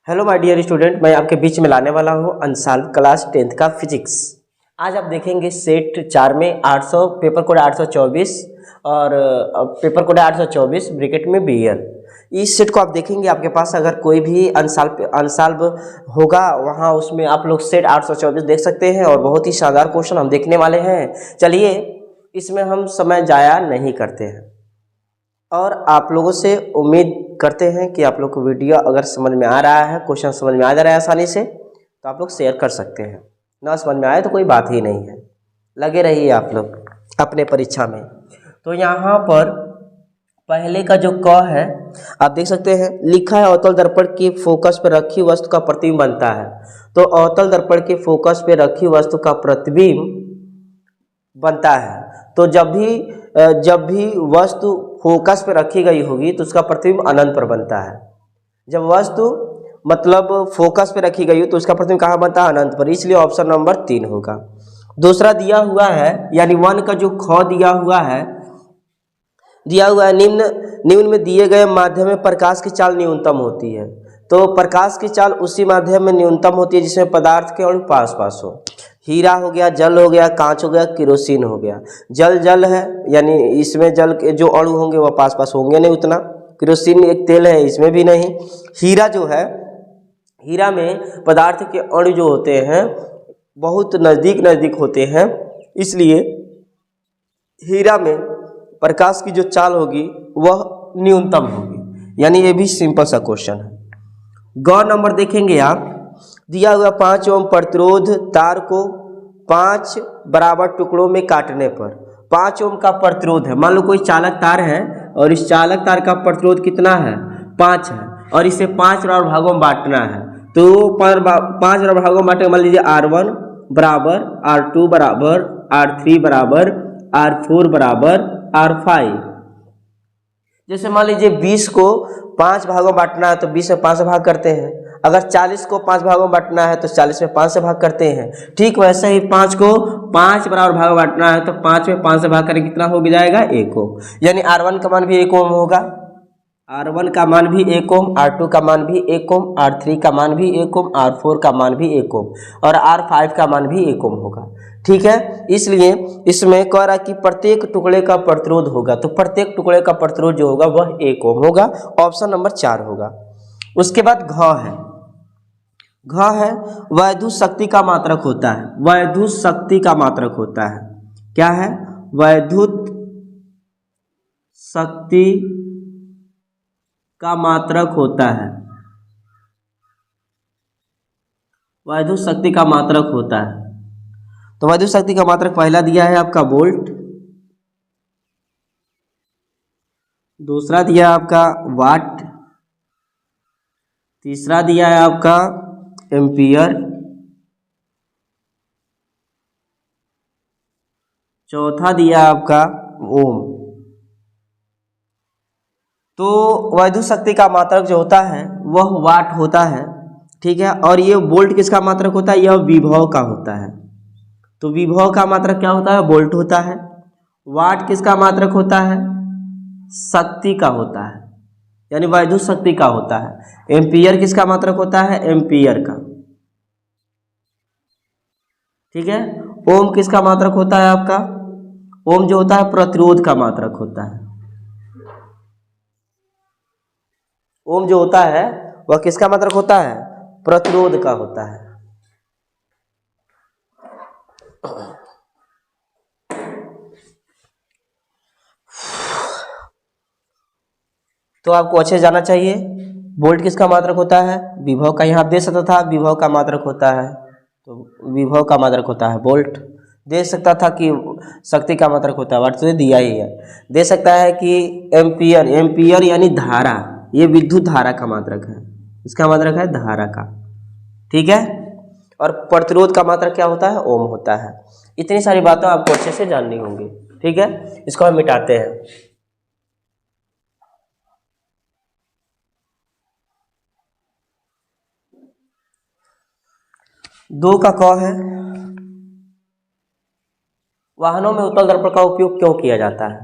Hello my dear student, मैं आपके बीच में लाने वाला हूँ अनसॉल्व क्लास 10th का फिजिक्स। आज आप देखेंगे सेट 4 में 800 पेपर कोड 824 और पेपर कोड 824 ब्रैकेट में BL। इस सेट को आप देखेंगे, आपके पास अगर कोई भी अनसॉल्व होगा वहाँ उसमें आप लोग सेट 824 देख सकते हैं और बहुत ही शानदार क्वेश्चन हम देखने वाले हैं। चलिए इसमें हम समय जाया नहीं करते हैं और आप लोगों से उम्मीद करते हैं कि आप लोग को वीडियो अगर समझ में आ रहा है, क्वेश्चन समझ में आ जा रहा है आसानी से, तो आप लोग शेयर कर सकते हैं। ना समझ में आए तो कोई बात ही नहीं है, लगे रहिए आप लोग अपने परीक्षा में। तो यहाँ पर पहले का जो क है आप देख सकते हैं, लिखा है अवतल दर्पण की फोकस पर रखी वस्तु का प्रतिबिंब बनता है। तो अवतल दर्पण के फोकस पे रखी वस्तु का प्रतिबिंब बनता है। तो जब भी वस्तु फोकस पे रखी गई होगी तो उसका प्रतिबिंब अनंत पर बनता है। जब वस्तु मतलब फोकस पे रखी गई हो तो उसका प्रतिबिंब कहाँ बनता है? अनंत पर। इसलिए ऑप्शन नंबर 3 होगा। दूसरा दिया हुआ है यानी 1 का जो ख दिया हुआ है निम्न में दिए गए माध्यम में प्रकाश की चाल न्यूनतम होती है। तो प्रकाश की चाल उसी माध्यम में न्यूनतम होती है जिसमें पदार्थ के अणु पास पास हो। हीरा हो गया, जल हो गया, कांच हो गया, केरोसिन हो गया। जल है यानी इसमें जल के जो अणु होंगे वह पास पास होंगे नहीं उतना। केरोसिन एक तेल है, इसमें भी नहीं। हीरा जो है, हीरा में पदार्थ के अणु जो होते हैं बहुत नज़दीक होते हैं, इसलिए हीरा में प्रकाश की जो चाल होगी वह न्यूनतम होगी। यानी ये भी सिंपल सा क्वेश्चन है। ग नंबर देखेंगे आप, दिया हुआ 5 ओम प्रतिरोध तार को 5 बराबर टुकड़ों में काटने पर 5 ओम का प्रतिरोध है। मान लो कोई चालक तार है और इस चालक तार का प्रतिरोध कितना है? 5 है और इसे 5 बराबर भागों में बांटना है। तो 5 बराबर भागों में बांटेंगे। मान लीजिए R1 बराबर, R2 बराबर, R3 बराबर, R4 बराबर, R5। जैसे मान लीजिए 20 को 5 भागों में बांटना है तो 20 में 5 से भाग करते हैं। अगर 40 को 5 भागों में बांटना है तो 40 में 5 से भाग करते हैं। ठीक वैसे ही 5 को 5 बराबर भागों में बांटना है तो 5 में 5 से भाग करें, कितना हो जाएगा? 1 ओम। यानी R1 का मान भी 1 ओम होगा, R1 का मान भी 1 ओम, R2 का मान भी 1 ओम, R3 का मान भी 1 ओम, R4 का मान भी 1 ओम और R5 का मान भी 1 ओम होगा। ठीक है, इसलिए इसमें कह रहा कि प्रत्येक टुकड़े का प्रतिरोध होगा, तो प्रत्येक टुकड़े का प्रतिरोध जो होगा वह 1 ओम होगा। ऑप्शन नंबर 4 होगा। उसके बाद घ है वैद्युत शक्ति का मात्रक होता है। वैद्युत शक्ति का मात्रक होता है। क्या है? वैद्युत शक्ति का मात्रक होता है। वैद्युत शक्ति का मात्रक होता है। तो वैद्युत शक्ति का मात्रक पहला दिया है आपका वोल्ट, दूसरा दिया है आपका वाट, तीसरा दिया है आपका एम्पियर, चौथा दिया है आपका ओम। तो वैद्युत शक्ति का मात्रक जो होता है वह वाट होता है। ठीक है, और ये वोल्ट किसका मात्रक होता है? यह विभव का होता है। तो विभव का मात्रक क्या होता है? वोल्ट होता है। वाट किसका मात्रक होता है? शक्ति का होता है, यानी वैद्युत शक्ति का होता है। एम्पियर किसका मात्रक होता है? एम्पियर का। ठीक है, ओम किसका मात्रक होता है आपका? ओम जो होता है प्रतिरोध का मात्रक होता है। ओम जो होता है वह किसका मात्रक होता है? प्रतिरोध का होता है। तो आपको अच्छे जाना चाहिए। वोल्ट किसका मात्रक होता है? विभव का। यहाँ दे सकता था विभव का मात्रक होता है, तो विभव का मात्रक होता है वोल्ट। दे सकता था कि शक्ति का मात्रक होता है, वाट तो दिया ही है। दे सकता है कि एम्पियर, एम्पियर यानी धारा, ये विद्युत धारा का मात्रक है। इसका मात्रक है धारा का। ठीक है, और प्रतिरोध का मात्रक क्या होता है? ओम होता है। इतनी सारी बातें आपको अच्छे से जाननी होंगी। ठीक है, इसको हम मिटाते हैं। 2 का क है, वाहनों में उत्तल दर्पण का उपयोग क्यों किया जाता है?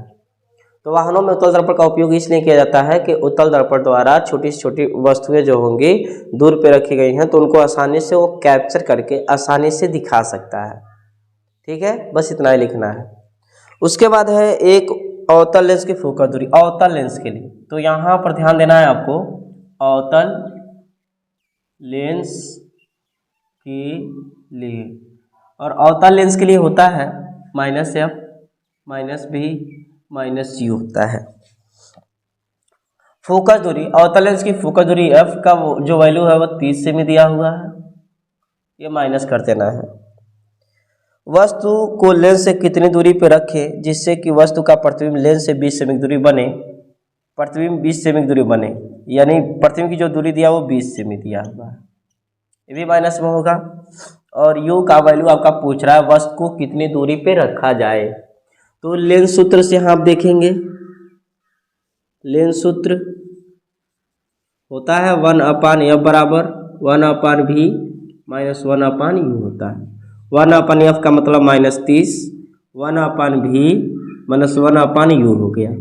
तो वाहनों में उत्तल दर्पण का उपयोग इसलिए किया जाता है कि उत्तल दर्पण द्वारा छोटी से छोटी वस्तुएं जो होंगी दूर पे रखी गई हैं, तो उनको आसानी से वो कैप्चर करके आसानी से दिखा सकता है। ठीक है, बस इतना ही लिखना है। उसके बाद है एक अवतल लेंस की फोकस दूरी। अवतल लेंस के लिए तो यहाँ पर ध्यान देना है आपको, अवतल लेंस के लिए, और अवतल लेंस के लिए होता है -f -b -u होता है। फोकस दूरी, अवतल लेंस की फोकस दूरी f का जो वैल्यू है वो 30 सेमी दिया हुआ है, ये माइनस कर देना है। वस्तु को लेंस से कितनी दूरी पर रखें जिससे कि वस्तु का प्रतिबिंब लेंस से 20 सेमी की दूरी बने, प्रतिबिंब 20 सेमी की दूरी बने, यानी प्रतिबिंब की जो दूरी दिया वो 20 सेमी दिया हुआ है, ये भी माइनस में होगा। और u का वैल्यू आपका पूछ रहा है वस्तु को कितनी दूरी पे रखा जाए, तो लेंस सूत्र से यहाँ आप देखेंगे, लेंस सूत्र होता है 1/f बराबर 1/v -1/u होता है। 1/f का मतलब -30, 1/v -1/u हो गया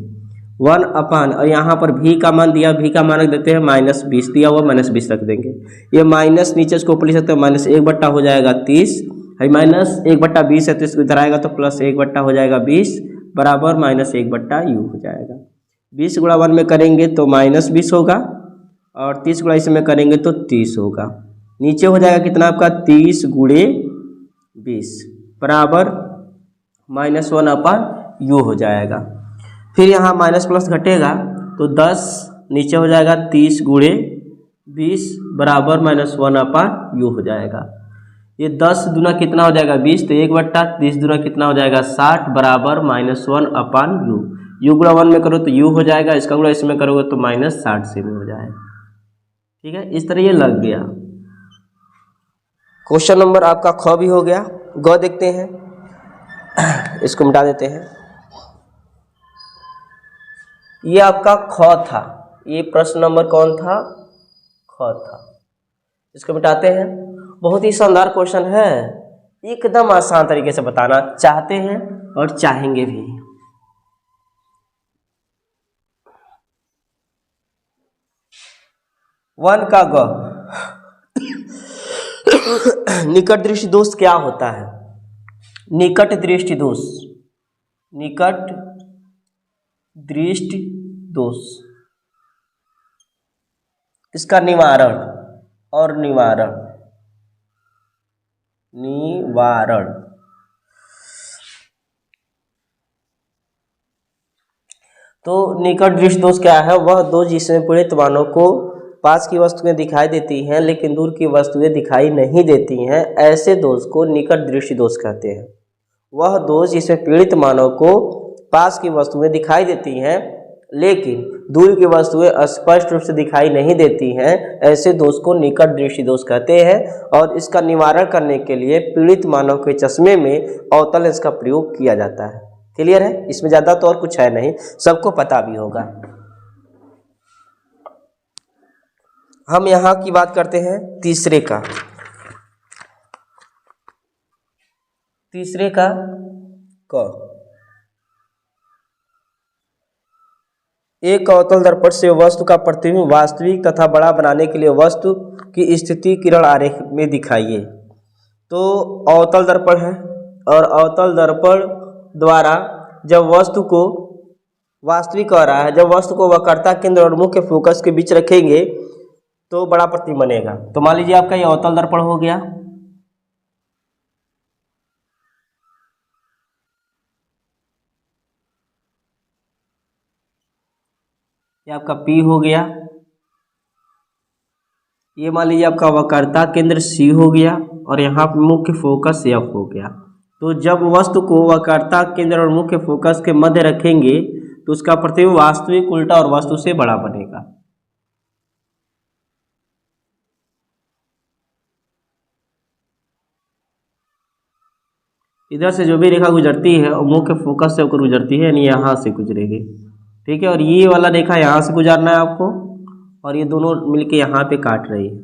1/, और यहाँ पर v का मान दिया, v का मान रख देते हैं -20 दिया हुआ, -20 रख देंगे। ये माइनस नीचे इसको ऊपर लिख सकते हैं, -1/, हो जाएगा 30, है -1/20 है तो इसको इधर आएगा तो +1/, हो जाएगा 20 बराबर -1/u हो जाएगा। 20 गुणा 1 में करेंगे तो -20 होगा, और 30 गुणा इसमें करेंगे तो 30 होगा। नीचे हो जाएगा कितना आपका 30 गुणे 20 बराबर -1/u हो जाएगा। फिर यहाँ माइनस प्लस घटेगा तो 10 नीचे हो जाएगा 30 गुणे 20 बराबर -1/u हो जाएगा। ये 10 दूना कितना हो जाएगा 20, तो 1/30 दूना कितना हो जाएगा 60 बराबर -1/u। u गुणा 1 में करो तो u हो जाएगा, इसका गुणा इसमें करोगे तो -60 सेमी हो जाएगा। ठीक है, इस तरह ये लग गया। क्वेश्चन नंबर आपका ख भी हो गया। ग देखते हैं, इसको मिटा देते हैं। ये आपका ख था, ये प्रश्न नंबर कौन था, ख था। इसको मिटाते हैं। बहुत ही शानदार क्वेश्चन है, एकदम आसान तरीके से बताना चाहते हैं और चाहेंगे भी। वन का ग, निकट दृष्टि दोष क्या होता है? निकट दृष्टि दोष, निकट दृष्टि दोष, इसका निवारण और निवारण, निवारण तो निकट दृष्टि दोष क्या है? वह दोष जिसमें पीड़ित मानव को पास की वस्तुएं दिखाई देती हैं लेकिन दूर की वस्तुएं दिखाई नहीं देती हैं, ऐसे दोष को निकट दृष्टि दोष कहते हैं। वह दोष जिसमें पीड़ित मानव को पास की वस्तुएं दिखाई देती हैं लेकिन दूर की वस्तुएं स्पष्ट रूप से दिखाई नहीं देती हैं, ऐसे दोष को निकट दृष्टि दोष कहते हैं। और इसका निवारण करने के लिए पीड़ित मानव के चश्मे में अवतल लेंस का प्रयोग किया जाता है। क्लियर है? इसमें ज़्यादा तो और कुछ है नहीं, सबको पता भी होगा। हम यहाँ की बात करते हैं तीसरे का। तीसरे का क, एक अवतल दर्पण से वस्तु का प्रतिबिंब वास्तविक तथा बड़ा बनाने के लिए वस्तु की स्थिति किरण आरेख में दिखाइए। तो अवतल दर्पण है और अवतल दर्पण द्वारा जब वस्तु को वास्तविक कह रहा है, जब वस्तु को वक्रता केंद्र और मुख्य फोकस के बीच रखेंगे तो बड़ा प्रतिबिंब बनेगा। तो मान लीजिए आपका ये अवतल दर्पण हो गया, ये आपका P हो गया, ये मान लीजिए आपका वक्रता केंद्र C हो गया और यहाँ पे मुख्य फोकस F हो गया। तो जब वस्तु को वक्रता केंद्र और मुख्य फोकस के मध्य रखेंगे तो उसका प्रतिबिंब वास्तविक उल्टा और वस्तु से बड़ा बनेगा। इधर से जो भी रेखा गुजरती है और मुख्य फोकस से होकर गुजरती है, यानी यहाँ से गुजरेगी। ठीक है, और ये वाला रेखा यहाँ से गुजरना है आपको और ये दोनों मिलके यहाँ पे काट रही है,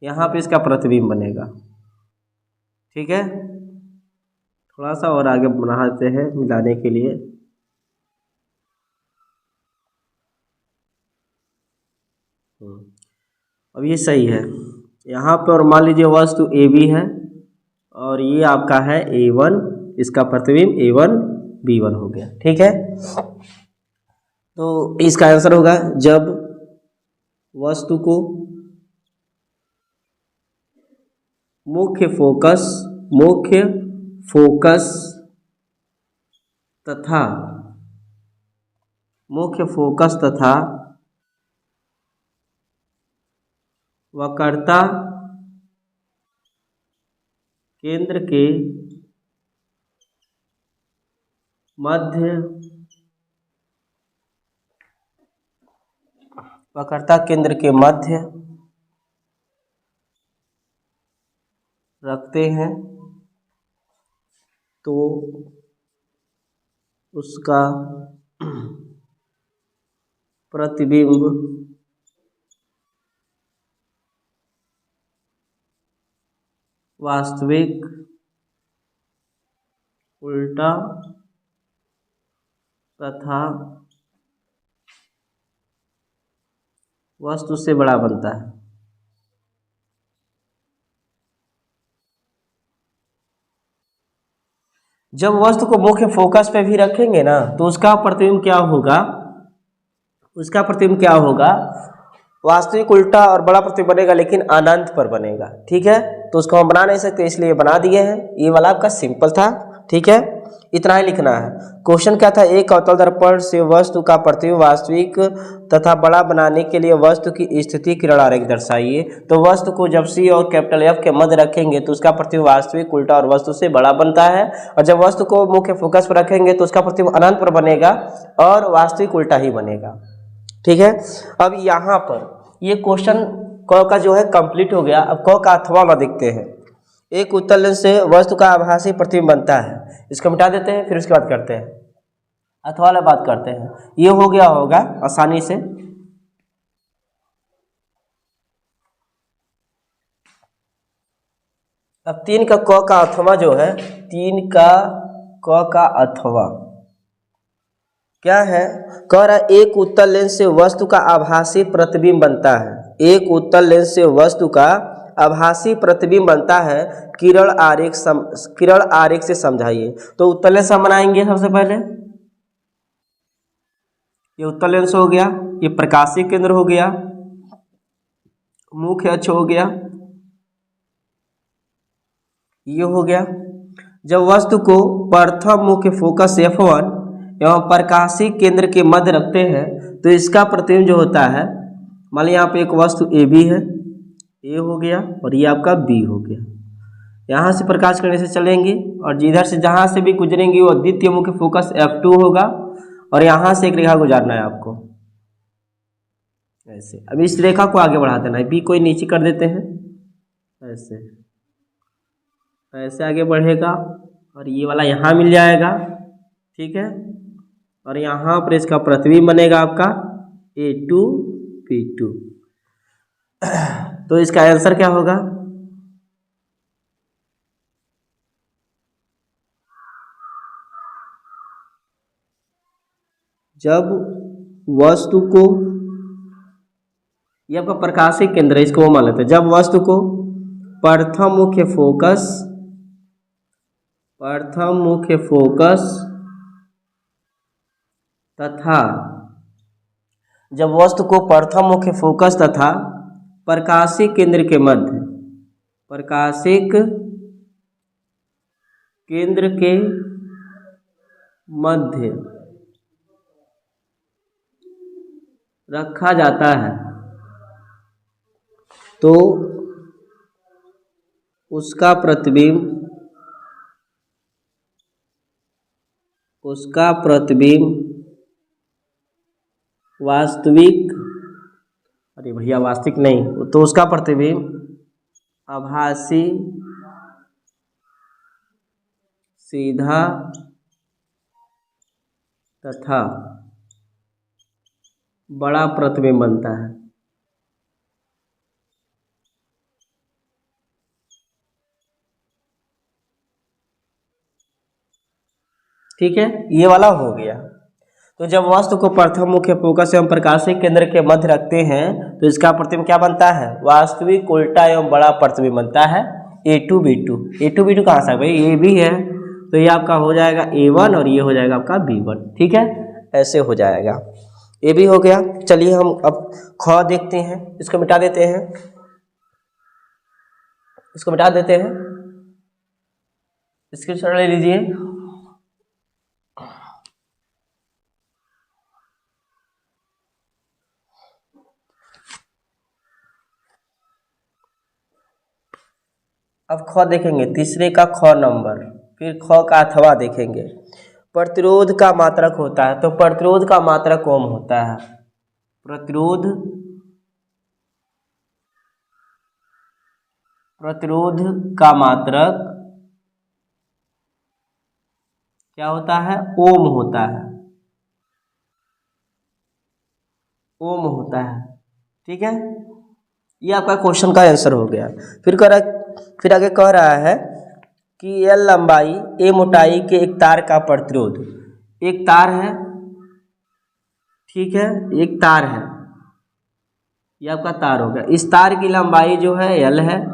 यहाँ पे इसका प्रतिबिंब बनेगा। ठीक है, थोड़ा सा और आगे बढ़ाते हैं मिलाने के लिए। अब ये सही है। यहाँ पर मान लीजिए वस्तु ए बी है और ये आपका है A1, इसका प्रतिबिंब A1 B1 हो गया। ठीक है, तो इसका आंसर होगा जब वस्तु को मुख्य फोकस तथा वक्रता केंद्र के मध्य रखते हैं तो उसका प्रतिबिंब वास्तविक, उल्टा तथा वस्तु से बड़ा बनता है। जब वस्तु को मुख्य फोकस पे भी रखेंगे ना तो उसका प्रतिबिंब क्या होगा, वास्तविक, उल्टा और बड़ा प्रतिबिंब बनेगा, लेकिन अनंत पर बनेगा। ठीक है, तो उसको हम बना नहीं सकते इसलिए बना दिए हैं। ये वाला आपका सिंपल था। ठीक है, इतना ही लिखना है। क्वेश्चन क्या था, एक अवतल दर्पण से वस्तु का प्रतिबिंब वास्तविक तथा बड़ा बनाने के लिए वस्तु की स्थिति किरण आरेख दर्शाइए। तो वस्तु को जब सी और कैपिटल F के मध्य रखेंगे तो उसका प्रतिबिंब वास्तविक, उल्टा और वस्तु से बड़ा बनता है, और जब वस्तु को मुख्य फोकस पर रखेंगे तो उसका प्रतिबिंब अनंत पर बनेगा और वास्तविक उल्टा ही बनेगा। ठीक है, अब यहाँ पर ये क्वेश्चन क का जो है कंप्लीट हो गया। अब क का अथवा वाला देखते हैं। एक उत्तल लेंस से वस्तु का आभासी प्रतिबिंब बनता है, इसको मिटा देते हैं, फिर उसके बाद करते हैं अथवा वाला बात करते हैं। ये हो गया होगा आसानी से। अब 3 का क का अथवा जो है, 3 का क का अथवा क्या है, कह रहा है एक उत्तल लेंस से वस्तु का आभासी प्रतिबिंब बनता है। एक उत्तल लेंस से वस्तु का आभासी प्रतिबिंब बनता है, किरण आरेख से समझाइए। तो उत्तल लेंस हम बनाएंगे सबसे पहले। ये उत्तल लेंस हो गया, ये प्रकाशीय केंद्र हो गया, मुख्य अक्ष हो गया, ये हो गया। जब वस्तु को प्रथम मुख्य फोकस F1 एवं प्रकाशीय केंद्र के मध्य रखते हैं तो इसका प्रतिबिंब जो होता है, मान लीजिए यहाँ पे एक वस्तु AB है, A हो गया और ये आपका B हो गया। यहाँ से प्रकाश करने से चलेंगे और जिधर से जहाँ से भी गुजरेंगे वो द्वितीय मुख्य फोकस F2 होगा, और यहाँ से एक रेखा गुजारना है आपको ऐसे। अब इस रेखा को आगे बढ़ा देना है, B को नीचे कर देते हैं ऐसे, ऐसे आगे बढ़ेगा और ये वाला यहाँ मिल जाएगा। ठीक है, और यहाँ पर इसका प्रतिबिंब बनेगा आपका A2 P2। तो इसका आंसर क्या होगा, जब वस्तु को, ये आपका प्रकाशीय केंद्र है, इसको मान लेते हैं। जब वस्तु को प्रथम मुख्य फोकस तथा प्रकाशीय केंद्र के मध्य रखा जाता है तो उसका प्रतिबिंब वास्तविक, अरे भैया वास्तविक नहीं, तो उसका प्रतिबिंब आभासी, सीधा तथा बड़ा प्रतिबिंब बनता है। ठीक है, ये वाला हो गया। तो जब वस्तु को प्रथम मुख्य फोकस एवं प्रकाशिक केंद्र के मध्य रखते हैं तो इसका प्रतिबिंब क्या बनता है? वास्तविक उल्टा एवं बड़ा प्रतिबिंब बनता है A2B2। A2B2 कहाँ से भाई? ए भी है, तो ये आपका हो जाएगा A1 और ये हो जाएगा आपका B1। ठीक है, ऐसे हो जाएगा। ये भी हो गया। चलिए हम अब ख देखते हैं, इसको मिटा देते हैं, इसको मिटा देते हैं, स्क्रीनशॉट ले लीजिए। अब ख देखेंगे, तीसरे का ख नंबर, फिर ख का अथवा देखेंगे। प्रतिरोध का मात्रक होता है, तो प्रतिरोध का मात्रक ओम होता है। प्रतिरोध का मात्रक क्या होता है? ओम होता है, ओम होता है। ठीक है, ये आपका क्वेश्चन का आंसर हो गया। फिर आगे कह रहा है कि L लंबाई A मोटाई के एक तार का प्रतिरोध। एक तार है, ठीक है, एक तार है, ये आपका तार हो गया। इस तार की लंबाई जो है L है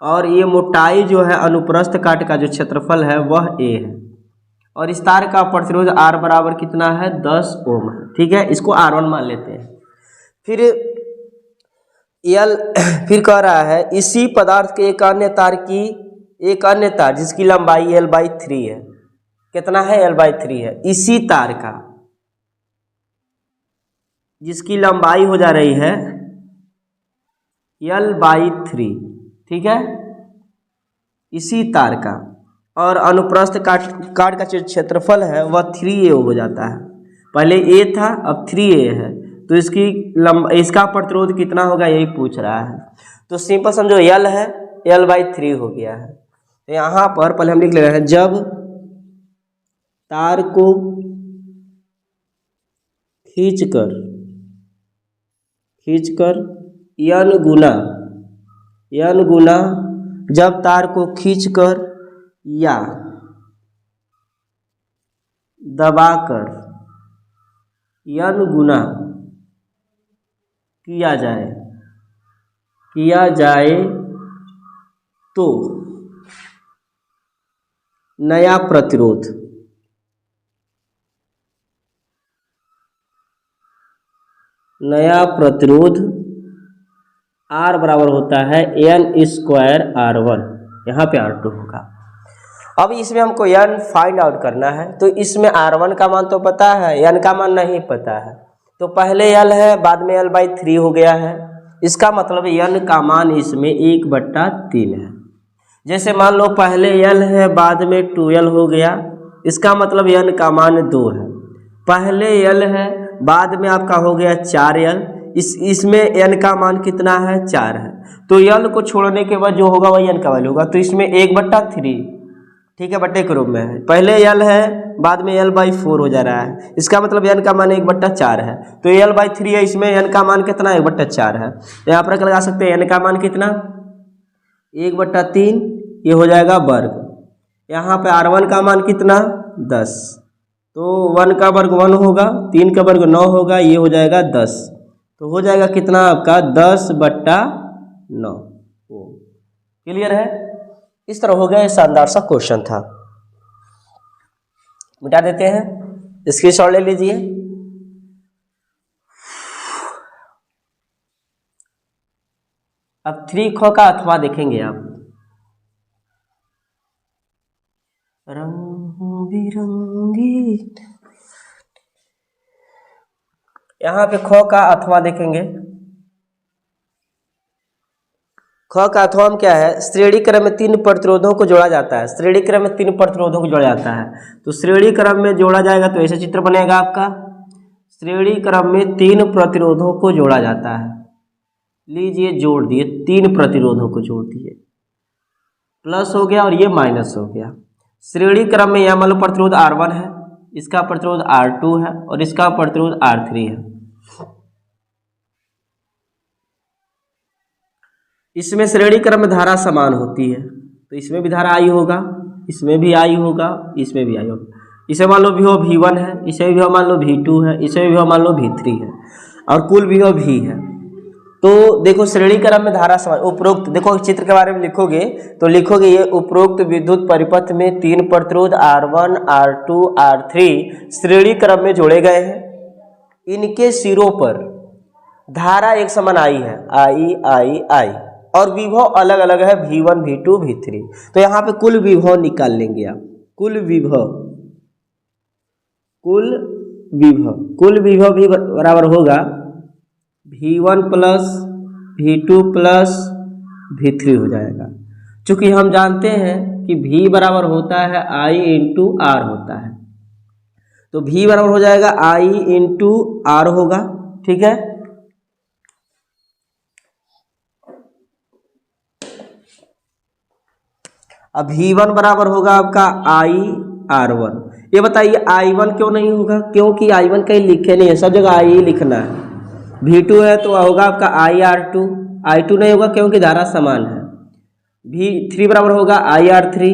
और ये मोटाई जो है अनुप्रस्थ काट का जो क्षेत्रफल है वह A है, और इस तार का प्रतिरोध R बराबर कितना है? 10 ओम है। ठीक है, इसको R1 मान लेते हैं। फिर कह रहा है इसी पदार्थ के एक अन्य तार जिसकी लंबाई L/3 है। कितना है? L/3 है। इसी तार का जिसकी लंबाई हो जा रही है L/3, ठीक है, इसी तार का, और अनुप्रस्थ काट का जो क्षेत्रफल है वह 3A हो जाता है। पहले A था, अब 3A है, तो इसका प्रतिरोध कितना होगा यही पूछ रहा है। तो सिंपल समझो, L है, L/3 हो गया है। तो यहाँ पर पहले हम लिख ले रहे हैं, जब तार को खींचकर n गुना जब तार को खींचकर या दबाकर n गुना किया जाए तो नया प्रतिरोध R बराबर होता है n²R1, यहाँ पे R2 होगा। अब इसमें हमको n फाइंड आउट करना है, तो इसमें R1 का मान तो पता है, n का मान नहीं पता है। तो पहले L है, बाद में L/3 हो गया है, इसका मतलब n का मान इसमें 1/3 है। जैसे मान लो पहले L है, बाद में 2L हो गया, इसका मतलब n का मान 2 है। पहले L है, बाद में आपका हो गया 4L, इसमें n का मान कितना है? 4 है। तो L को छोड़ने के बाद जो होगा वही n का वैल्यू होगा, तो इसमें 1/3, ठीक है, बट्टे के रूप में है। पहले L है, बाद में L/4 हो जा रहा है, इसका मतलब n का मान 1/4 है। तो L/3 है, इसमें n का मान कितना? 1/4 है। तो यहाँ पर लगा सकते हैं n का मान कितना? 1/3, ये हो जाएगा वर्ग। यहाँ पे R1 का मान कितना? 10, तो 1 का वर्ग 1 होगा, 3 का वर्ग 9 होगा, ये हो जाएगा 10। तो हो जाएगा कितना आपका? 10/9। क्लियर है? इस तरह हो गया, शानदार सा क्वेश्चन था। मिटा देते हैं, स्क्रीनशॉट ले लीजिए। अब 3ख का अथवा देखेंगे आप। रंग बिरंगी, यहाँ पे ख का अथवा देखेंगे। ख का अथवा में क्या है? श्रेणी क्रम में 3 प्रतिरोधों को जोड़ा जाता है। श्रेणी क्रम में 3 प्रतिरोधों को जोड़ा जाता है, तो श्रेणी क्रम में जोड़ा जाएगा तो ऐसा चित्र बनेगा आपका। श्रेणी क्रम में 3 प्रतिरोधों को जोड़ा जाता है। लीजिए, जोड़ दिए, 3 प्रतिरोधों को जोड़ दिए, प्लस हो गया और ये माइनस हो गया। श्रेणी क्रम में यह मान लो प्रतिरोध R1 है, इसका प्रतिरोध R2 है और इसका प्रतिरोध R3 है। इसमें श्रेणी क्रम में धारा समान होती है, तो इसमें भी धारा I होगा, इसमें भी I होगा, इसमें भी I होगा। इसे मान लो विभव V1 है, इसे विभव मान लो V2 है, इसे विभव मान लो V3 है और कुल विभव V है। तो देखो श्रेणी क्रम में धारा समान उपरोक्त, देखो चित्र के बारे में लिखोगे तो लिखोगे ये उपरोक्त विद्युत परिपथ में 3 प्रतिरोध R1, R2, R3 श्रेणी क्रम में जोड़े गए हैं। इनके सिरों पर धारा एक समान आई है, I और विभव अलग अलग है V1, V2, V3। तो यहाँ पे कुल विभव निकाल लेंगे आप, कुल विभव भी बराबर होगा V1 plus V2 plus V3 हो जाएगा। चूंकि हम जानते हैं कि V बराबर होता है I इंटू R होता है, तो V बराबर हो जाएगा I इंटू R होगा। ठीक है, अब V1 बराबर होगा आपका IR1। ये बताइए I1 क्यों नहीं होगा? क्योंकि I1 कहीं लिखे नहीं है, सब जगह I ही लिखना है। V2 है तो होगा आपका IR2, I2 नहीं होगा क्योंकि धारा समान है। V3 बराबर होगा IR3।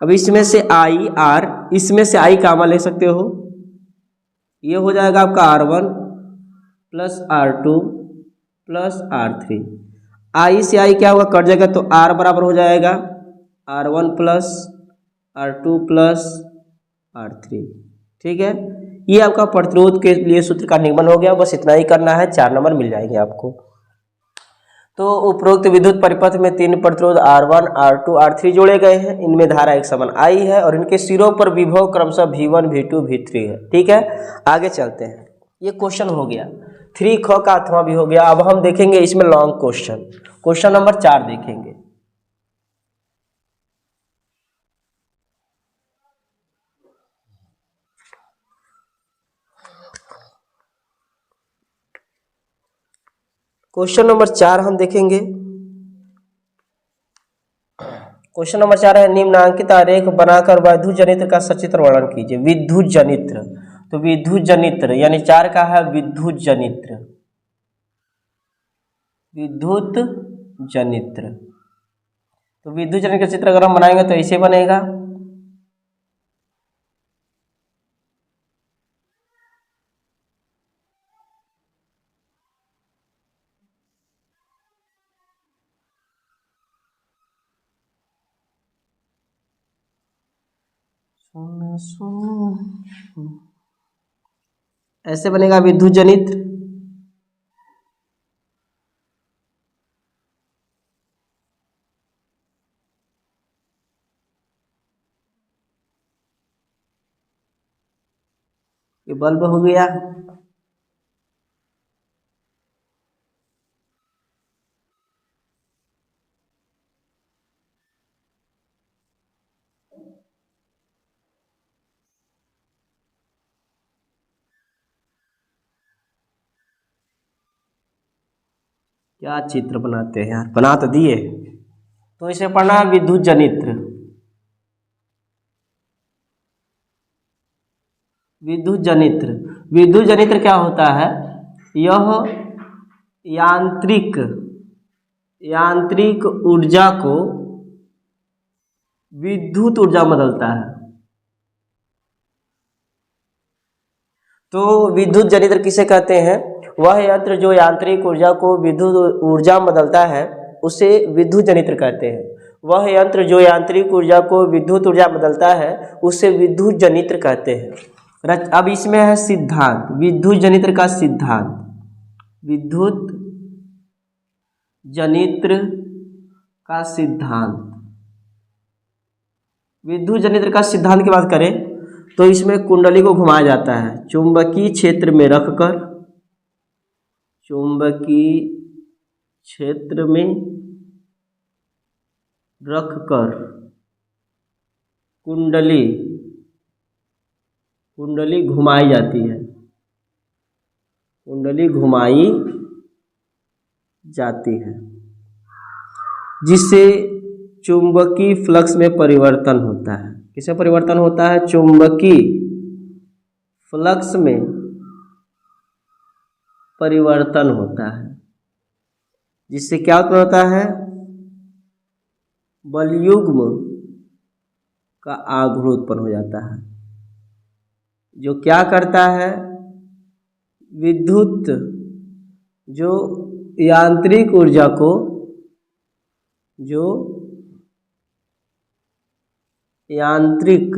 अब इसमें से IR, इसमें से I कामा ले सकते हो, ये हो जाएगा आपका R1 plus R2 plus R3। I से I क्या होगा, कट जाएगा तो R बराबर हो जाएगा R1 plus R2 plus R3। ठीक है, ये आपका प्रतिरोध के लिए सूत्र का निगमन हो गया। बस इतना ही करना है, 4 नंबर मिल जाएंगे आपको। तो उपरोक्त विद्युत परिपथ में 3 प्रतिरोध R1, R2, R3 जोड़े गए हैं। इनमें धारा एक समान I है और इनके सिरों पर विभव क्रमशः V1, V2, V3 है। ठीक है, आगे चलते हैं। ये क्वेश्चन हो गया 3 ख का अथवा भी हो गया। अब हम देखेंगे इसमें लॉन्ग क्वेश्चन नंबर 4 देखेंगे। क्वेश्चन नंबर 4 हम देखेंगे। क्वेश्चन नंबर 4 है, निम्नांकित आरेख बनाकर विद्युत जनित्र का सचित्र वर्णन कीजिए। विद्युत जनित्र, तो विद्युत जनित्र यानी 4 का है विद्युत जनित्र। तो विद्युत जनित्र का चित्र अगर हम बनाएंगे तो ऐसे बनेगा। ऐसे बनेगा विद्युत जनित्र। ये बल्ब हो गया। क्या चित्र बनाते हैं यार, बना तो दिए। तो इसे पढ़ना विद्युत जनित्र। विद्युत जनित्र क्या होता है? यह यांत्रिक ऊर्जा को विद्युत ऊर्जा में बदलता है। तो विद्युत जनित्र किसे कहते हैं? वह यंत्र जो यांत्रिक ऊर्जा को विद्युत ऊर्जा में बदलता है उसे विद्युत जनित्र कहते हैं। वह यंत्र जो यांत्रिक ऊर्जा को विद्युत ऊर्जा में बदलता है उसे विद्युत जनित्र कहते हैं। अब इसमें है सिद्धांत, विद्युत जनित्र का सिद्धांत। विद्युत जनित्र का सिद्धांत, विद्युत जनित्र का सिद्धांत की बात करें तो इसमें कुंडली को घुमाया जाता है चुंबकीय क्षेत्र में रखकर, कुंडली घुमाई जाती है, जिससे चुंबकीय फ्लक्स में परिवर्तन होता है। किसमें परिवर्तन होता है? चुंबकीय फ्लक्स में परिवर्तन होता है, जिससे क्या उत्पन्न होता है? बलयुग्म का आघूर्ण उत्पन्न हो जाता है, जो क्या करता है, विद्युत जो यांत्रिक ऊर्जा को, जो यांत्रिक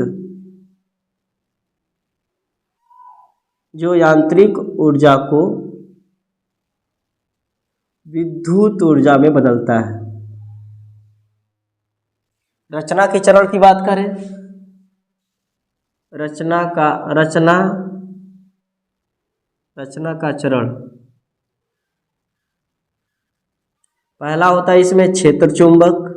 ऊर्जा को विद्युत ऊर्जा में बदलता है। रचना के चरण की बात करें, रचना का चरण, पहला होता है इसमें क्षेत्र चुंबक,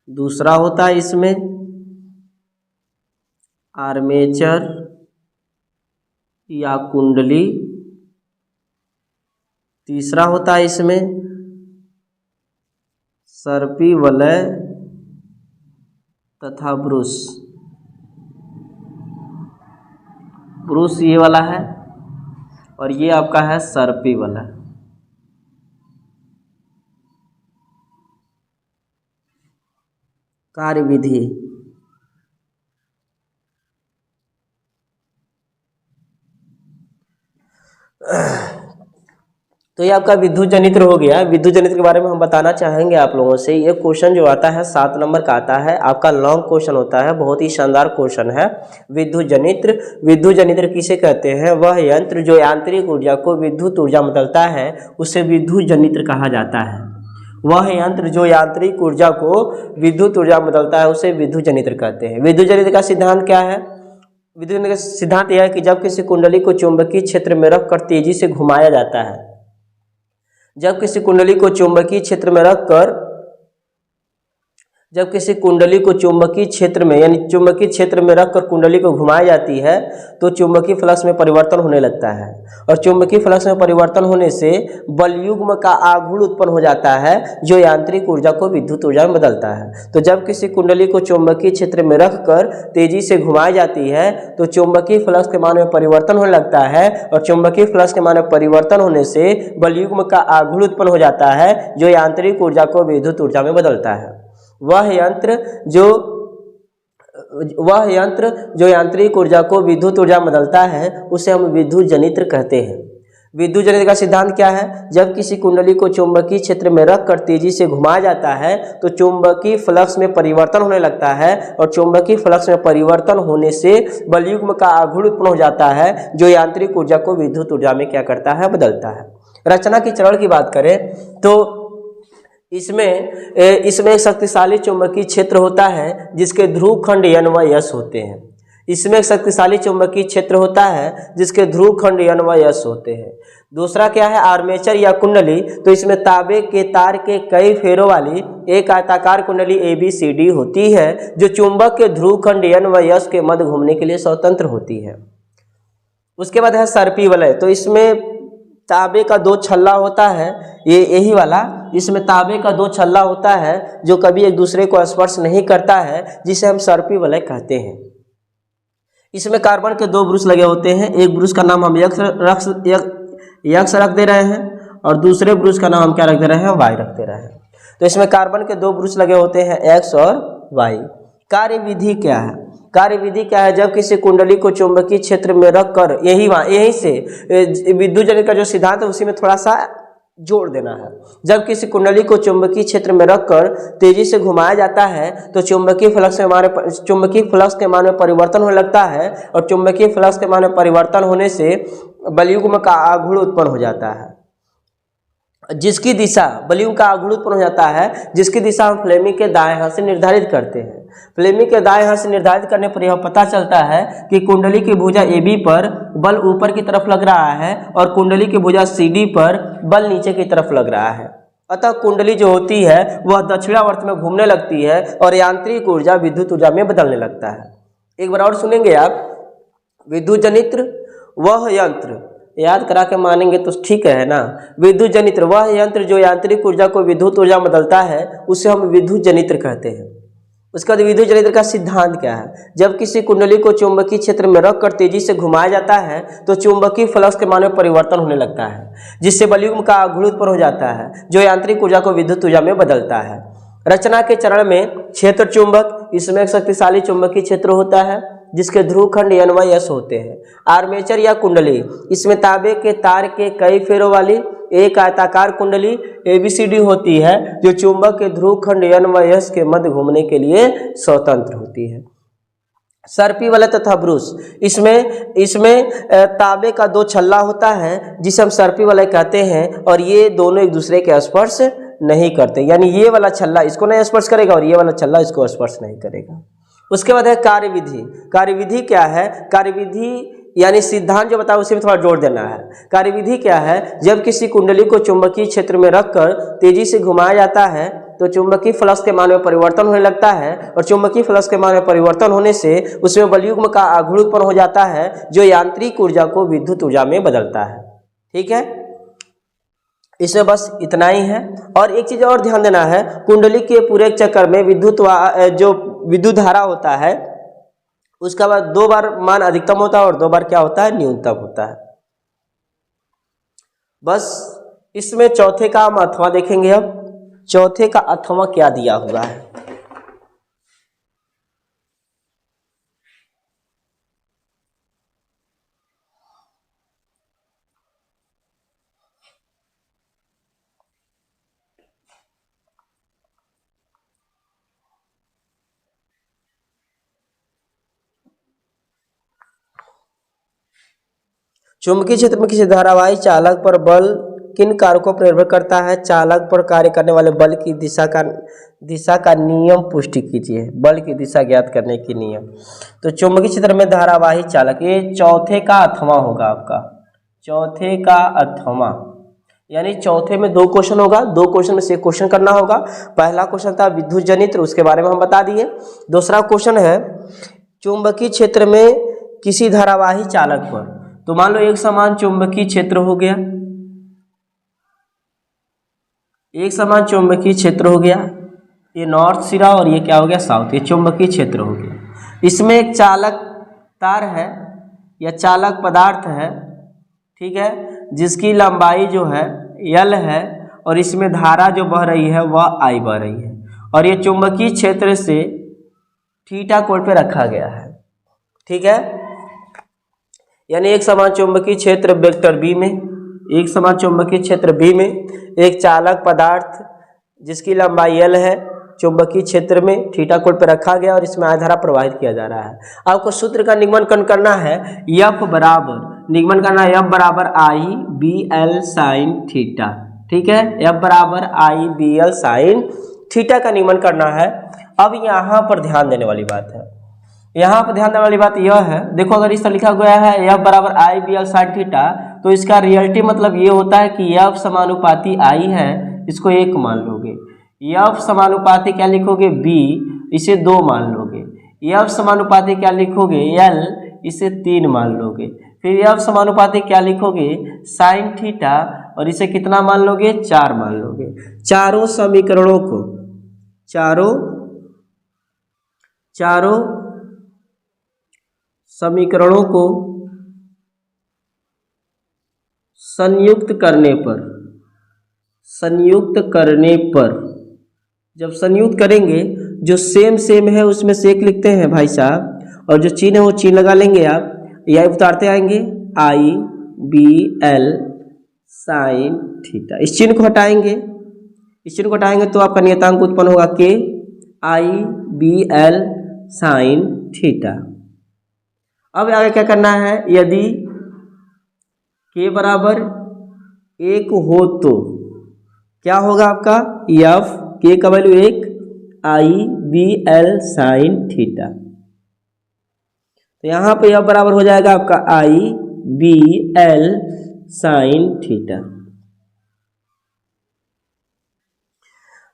दूसरा होता है इसमें आर्मेचर या कुंडली, तीसरा होता है इसमें सर्पी वलय तथा ब्रूस ये वाला है, और ये आपका है सर्पी वलय। कार्यविधि, तो ये आपका विद्युत जनित्र हो गया। विद्युत जनित्र के बारे में हम बताना चाहेंगे आप लोगों से। ये क्वेश्चन जो आता है 7 नंबर का आता है, आपका लॉन्ग क्वेश्चन होता है, बहुत ही शानदार क्वेश्चन है। विद्युत जनित्र किसे कहते हैं? वह यंत्र जो यांत्रिक ऊर्जा को विद्युत ऊर्जा में बदलता है उसे विद्युत जनित्र कहा जाता है। वह यंत्र जो यांत्रिक ऊर्जा को विद्युत ऊर्जा में बदलता है उसे विद्युत जनित्र कहते हैं। विद्युत जनित्र का सिद्धांत क्या है? विद्युत जनित्र का सिद्धांत यह है कि जब किसी कुंडली को चुंबकीय क्षेत्र में रखकर तेजी से घुमाया जाता है, जब किसी कुंडली को चुंबकीय क्षेत्र में रखकर, जब किसी कुंडली को चुंबकीय क्षेत्र में यानी चुंबकीय क्षेत्र में रखकर कुंडली को घुमाई जाती है तो चुंबकीय फ्लक्स में परिवर्तन होने लगता है, और चुंबकीय फ्लक्स में परिवर्तन होने से बलयुग्म का आघूर्ण उत्पन्न हो जाता है जो यांत्रिक ऊर्जा को विद्युत ऊर्जा में बदलता है। तो जब किसी कुंडली को चुंबकीय क्षेत्र में रखकर तेजी से घुमाई जाती है तो चुंबकीय फ्लक्स के मान में परिवर्तन होने लगता है, और चुंबकीय फ्लक्स के मान में परिवर्तन होने से बलयुग्म का आघूर्ण उत्पन्न हो जाता है जो यांत्रिक ऊर्जा को विद्युत ऊर्जा में बदलता है। वह यंत्र जो यांत्रिक ऊर्जा को विद्युत ऊर्जा में बदलता है उसे हम विद्युत जनित्र कहते हैं। विद्युत जनित्र का सिद्धांत क्या है? जब किसी कुंडली को चुंबकीय क्षेत्र में रखकर तेजी से घुमाया जाता है तो चुंबकीय फ्लक्स में परिवर्तन होने लगता है, और चुंबकीय फ्लक्स में परिवर्तन होने से बलयुग्म का आघूर्ण उत्पन्न हो जाता है जो यांत्रिक ऊर्जा को विद्युत ऊर्जा में क्या करता है? बदलता है। रचना की चरण की बात करें तो इसमें एक शक्तिशाली चुंबकीय क्षेत्र होता है जिसके ध्रुव खंड N व S होते हैं। इसमें एक शक्तिशाली चुंबकीय क्षेत्र होता है जिसके ध्रुव खंड N व S होते हैं। दूसरा क्या है? आर्मेचर या कुंडली। तो इसमें तांबे के तार के कई फेरों वाली एक आयताकार कुंडली ABCD होती है जो चुंबक के ध्रुव खंड N व S के मध्य घूमने के लिए स्वतंत्र होती है। उसके बाद है सर्पी वलय। तो इसमें तांबे का 2 छल्ला होता है, यही वाला, इसमें तांबे का 2 छल्ला होता है जो कभी एक दूसरे को स्पर्श नहीं करता है, जिसे हम सर्पी वलय कहते हैं। इसमें कार्बन के 2 ब्रूस लगे होते हैं। एक ब्रूस का नाम हम यक्स रख दे रहे हैं और दूसरे ब्रूस का नाम हम क्या रख दे रहे हैं? वाई रख दे रहे हैं। तो इसमें कार्बन के 2 ब्रूस लगे होते हैं, एक्स और वाई। कार्यविधि क्या है? कार्यविधि क्या है? जब किसी कुंडली को चुंबकीय क्षेत्र में रखकर, यहीं से विद्युत जनित्र का जो सिद्धांत है उसी में थोड़ा सा जोड़ देना है। जब किसी कुंडली को चुंबकीय क्षेत्र में रखकर तेजी से घुमाया जाता है तो चुंबकीय फ्लक्स के मान में परिवर्तन होने लगता है, और चुंबकीय फ्लक्स के मान में परिवर्तन होने से बलयुग्म का आघूर्ण उत्पन्न हो जाता है, जिसकी दिशा बलयुग्म का आघूर्ण उत्पन्न हो जाता है, जिसकी दिशा हम फ्लेमिंग के दाएं हाथ से निर्धारित करते हैं। फ्लेमिंग के दाएं हाथ से निर्धारित करने पर यह पता चलता है कि कुंडली की भुजा AB पर बल ऊपर की तरफ लग रहा है और कुंडली की भुजा CD पर बल नीचे की तरफ लग रहा है। अतः कुंडली जो होती है वह दक्षिणावर्त में घूमने लगती है और यांत्रिक ऊर्जा विद्युत ऊर्जा में बदलने लगता है। एक बार और सुनेंगे आप। विद्युत जनित्र वह यंत्र, याद करा के मानेंगे तो ठीक है ना। विद्युत जनित्र वह यंत्र जो यांत्रिक ऊर्जा को विद्युत ऊर्जा में बदलता है उसे हम विद्युत जनित्र कहते हैं। उसके बाद विद्युत जनित्र का सिद्धांत क्या है? जब किसी कुंडली को चुंबकीय क्षेत्र में रखकर तेजी से घुमाया जाता है तो चुंबकीय फ्लक्स के मान में परिवर्तन होने लगता है, जिससे बलयुग्म का आघूर्ण उत्पन्न हो जाता है जो यांत्रिक ऊर्जा को विद्युत ऊर्जा में बदलता है। रचना के चरण में क्षेत्र चुंबक, इसमें एक शक्तिशाली चुंबकीय क्षेत्र होता है जिसके ध्रुवखंड N व S होते हैं। आर्मेचर या कुंडली, इसमें तांबे के तार के कई फेरों वाली एक आयताकार कुंडली ABCD होती है जो चुंबक के ध्रुवखंड N व S के मध्य घूमने के लिए स्वतंत्र होती है। सर्पी वलय तथा ब्रूस, इसमें तांबे का दो छल्ला होता है जिसे हम सर्पी वलय कहते हैं और ये दोनों एक दूसरे के स्पर्श नहीं करते, यानी ये वाला छल्ला इसको नहीं स्पर्श करेगा और ये वाला छल्ला इसको स्पर्श नहीं करेगा। उसके बाद है कार्यविधि। कार्यविधि क्या है? कार्यविधि यानी सिद्धांत जो बताया उसी में थोड़ा जोड़ देना है। कार्यविधि क्या है? जब किसी कुंडली को चुंबकीय क्षेत्र में रखकर तेजी से घुमाया जाता है तो चुंबकीय फ्लक्स के मान में परिवर्तन होने लगता है और चुंबकीय फ्लक्स के मान में परिवर्तन होने से उसमें बलयुग्म का आघूर्ण उत्पन्न हो जाता है जो यांत्रिक ऊर्जा को विद्युत ऊर्जा में बदलता है। ठीक है, इसमें बस इतना ही है। और एक चीज और ध्यान देना है, कुंडली के पूरे चक्कर में जो विद्युत धारा होता है उसका बाद 2 बार मान अधिकतम होता है और 2 बार क्या होता है? न्यूनतम होता है। बस इसमें चौथे का हम अथवा देखेंगे। अब चौथे का अथवा क्या दिया हुआ है? चुंबकीय क्षेत्र में किसी धारावाही चालक पर बल किन कारकों पर निर्भर करता है? चालक पर कार्य करने वाले बल की दिशा का नियम पुष्टि कीजिए। बल की दिशा ज्ञात करने की नियम। तो चुंबकीय क्षेत्र में धारावाही चालक, ये चौथे का अथवा होगा आपका। चौथे का अथवा यानी चौथे में 2 क्वेश्चन होगा, 2 क्वेश्चन में से एक क्वेश्चन करना होगा। पहला क्वेश्चन था विद्युत जनित्र, उसके बारे में हम बता दिए। दूसरा क्वेश्चन है चुंबकीय क्षेत्र में किसी धारावाही चालक पर, तो मान लो एक समान चुंबकीय क्षेत्र हो गया, एक समान चुंबकीय क्षेत्र हो गया, ये नॉर्थ सिरा और ये क्या हो गया? साउथ, ये चुंबकीय क्षेत्र हो गया। इसमें एक चालक तार है या चालक पदार्थ है, ठीक है, जिसकी लंबाई जो है L है और इसमें धारा जो बह रही है वह I बह रही है और ये चुंबकीय क्षेत्र से थीटा कोण पे रखा गया है। ठीक है, यानी एक समान चुंबकीय क्षेत्र वेक्टर बी में, एक समान चुंबकीय क्षेत्र बी में एक चालक पदार्थ जिसकी लंबाई L है चुंबकीय क्षेत्र में थीटा कोण पर रखा गया और इसमें आधारा प्रवाहित किया जा रहा है। आपको सूत्र का निगमन करना है। F बराबर निगमन करना है F बराबर I BL साइन थीटा। ठीक है, F बराबर I BL साइन थीटा का निगमन करना है। अब यहाँ पर ध्यान देने वाली बात है, यहाँ पर ध्यान देने वाली बात यह है, देखो अगर इस तरह लिखा गया है F बराबर I BL साइन थीटा, तो इसका रियलिटी मतलब ये होता है कि F समानुपाती I है, इसको 1 मान लोगे। F समानुपाती क्या लिखोगे? B, इसे 2 मान लोगे। F समानुपाती क्या लिखोगे? L, इसे 3 मान लोगे। फिर F समानुपाती क्या लिखोगे? साइन थीटा, और इसे कितना मान लोगे? 4 मान लोगे। चारों समीकरणों को संयुक्त करने पर जब संयुक्त करेंगे, जो सेम है उसमें से एक लिखते हैं भाई साहब, और जो चिन्ह है वो चिन्ह लगा लेंगे आप, या उतारते आएंगे I BL साइन थीटा। इस चिन्ह को हटाएंगे तो आपका नियतांक उत्पन्न होगा K I BL sine theta. अब आगे क्या करना है? यदि K बराबर 1 हो तो क्या होगा आपका? F, K का value 1 I BL sine theta. तो यहाँ पे F बराबर हो जाएगा आपका I BL साइन थीटा।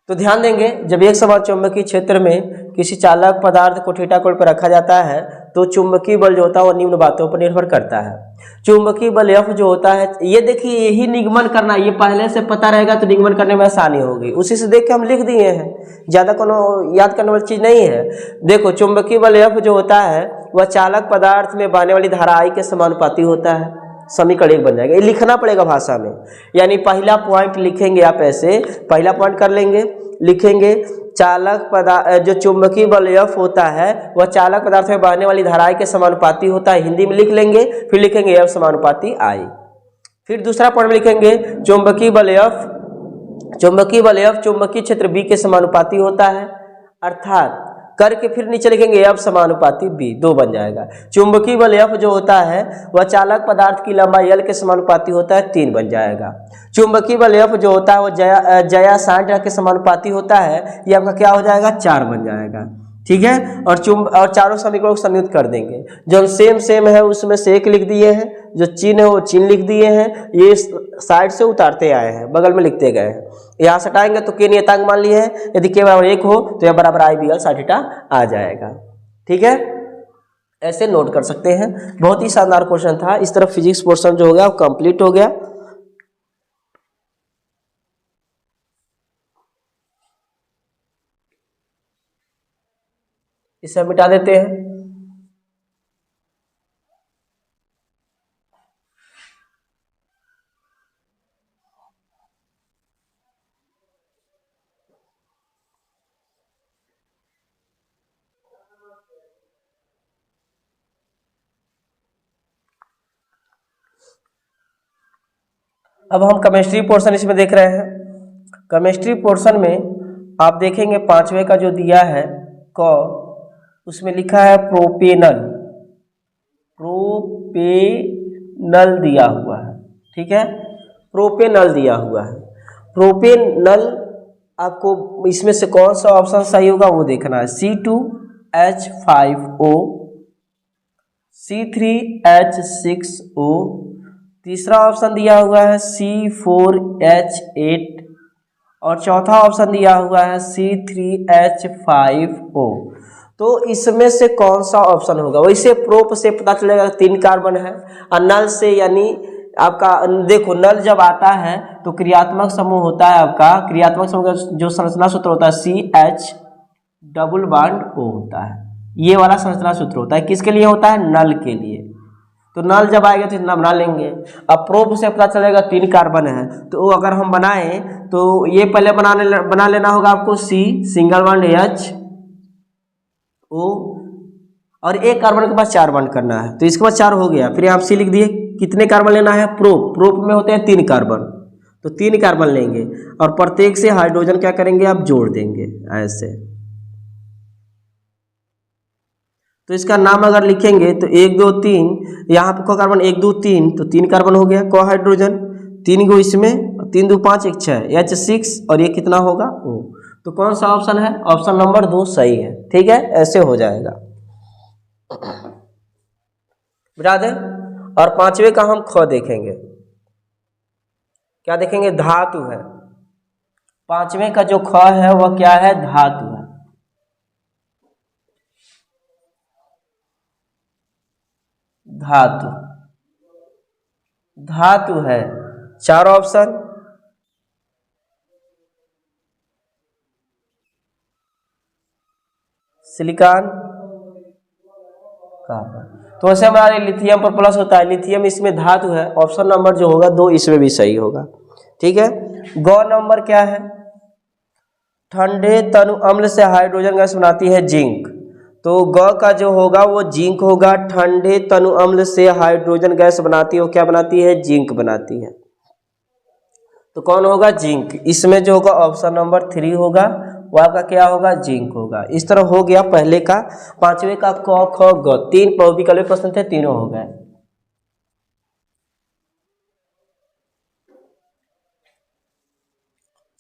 तो ध्यान देंगे, जब एक समान चुंबकीय क्षेत्र में किसी चालक पदार्थ को थीटा कोण पर रखा जाता है तो चुंबकीय बल जो होता है वो निम्न बातों पर निर्भर करता है। चुंबकीय बल F जो होता है, ये देखिए यही निगमन करना, ये पहले से पता रहेगा तो निगमन करने में आसानी होगी। उसी से देख के हम लिख दिए हैं, ज़्यादा कोनो याद करने वाली चीज़ नहीं है। देखो चुंबकीय बल F जो होता है वह चालक पदार्थ में बहने वाली धारा I के समानुपाती होता है। समीकरण 1 बन जाएगा। ये लिखना पड़ेगा भाषा में, यानी पहला पॉइंट लिखेंगे आप ऐसे, पहला पॉइंट कर लेंगे, लिखेंगे चालक पदार्थ जो चुंबकीय बल F होता है वह चालक पदार्थ में बहने वाली धाराएं के समानुपाती होता है। हिंदी में लिख लेंगे, फिर लिखेंगे F समानुपाती I। फिर दूसरा पॉइंट में लिखेंगे चुंबकीय बल F चुंबकीय क्षेत्र B के समानुपाती होता है, अर्थात करके फिर नीचे लिखेंगे F समानुपाती B, 2 बन जाएगा। चुंबकीय बल F जो होता है वह चालक पदार्थ की लंबाई L के समानुपाती होता है, 3 बन जाएगा। चुंबकीय बल F जो होता है वो ज्या 60 के समानुपाती होता है, ये आपका क्या हो जाएगा, 4 बन जाएगा। ठीक है, और चारों समीकरणों को संयुक्त कर देंगे। जो सेम है उसमें से एक लिख दिए हैं, जो चिन्ह है वो चिन्ह लिख दिए हैं, ये साइड से उतारते आए हैं, बगल में लिखते गए हैं। यहाँ से हटाएंगे तो के नियतांक मान लिए हैं, यदि के बराबर 1 हो तो यह बराबर IBL sin थीटा आ जाएगा। ठीक है, ऐसे नोट कर सकते हैं। बहुत ही शानदार क्वेश्चन था। इस तरह फिजिक्स पोर्शन जो हो गया वो कंप्लीट हो गया। इसे मिटा देते हैं। अब हम केमिस्ट्री पोर्शन इसमें देख रहे हैं। केमिस्ट्री पोर्शन में आप देखेंगे 5वें का जो दिया है क, उसमें लिखा है प्रोपेनल दिया हुआ है। ठीक है, प्रोपेनल दिया हुआ है। प्रोपेनल आपको इसमें से कौन सा ऑप्शन सही होगा वो देखना है। C2H5O, C3H6O, तीसरा ऑप्शन दिया हुआ है C4H8 और चौथा ऑप्शन दिया हुआ है C3H5O। तो इसमें से कौन सा ऑप्शन होगा? वैसे प्रोप से पता चलेगा 3 कार्बन है, और नल से यानी आपका देखो नल जब आता है तो क्रियात्मक समूह होता है आपका, क्रियात्मक समूह का जो संरचना सूत्र होता है CH डबल बॉन्ड O होता है। ये वाला संरचना सूत्र होता है, किसके लिए होता है? नल के लिए। तो नल जब आएगा तो इतना बना लेंगे। अब प्रोप से पता चलेगा 3 कार्बन है, तो अगर हम बनाएं तो ये पहले बना लेना होगा आपको C single bond H O, और एक कार्बन के पास 4 बॉन्ड करना है, तो इसके पास 4 हो गया। फिर आप C लिख दिए। कितने कार्बन लेना है? प्रोप में होते हैं 3 कार्बन, तो 3 कार्बन लेंगे और प्रत्येक से हाइड्रोजन क्या करेंगे आप? जोड़ देंगे ऐसे। तो इसका नाम अगर लिखेंगे तो 1 2 3, यहाँ पे कार्बन 1 2 3, तो 3 कार्बन हो गया को हाइड्रोजन, 3 गो इसमें, 3 2 5 1 6 H6, और ये कितना होगा? O। तो कौन सा ऑप्शन है? ऑप्शन नंबर 2 सही है। ठीक है, ऐसे हो जाएगा। बिठा दें। और 5वें का हम ख देखेंगे। क्या देखेंगे? धातु है। 5वें का जो ख है वह क्या है? धातु है। धातु है। 4 ऑप्शन। Silicon, carbon. तो ऐसे हमारे लिथियम पर प्लस होता है, लिथियम इसमें धातु है। ऑप्शन नंबर जो होगा 2 इसमें भी सही होगा। ठीक है, ग नंबर क्या है? ठंडे तनु अम्ल से हाइड्रोजन गैस बनाती है जिंक। तो ग का जो होगा वो जिंक होगा। ठंडे तनु अम्ल से हाइड्रोजन गैस बनाती है, वो क्या बनाती है? जिंक बनाती है। तो कौन होगा? जिंक। इसमें जो होगा ऑप्शन नंबर 3 होगा, वो आपका क्या होगा? जिंक होगा। इस तरह हो गया पहले का। 5वें का क ख ग, 3 बहुविकल्पीय प्रश्न थे, तीनों हो गए।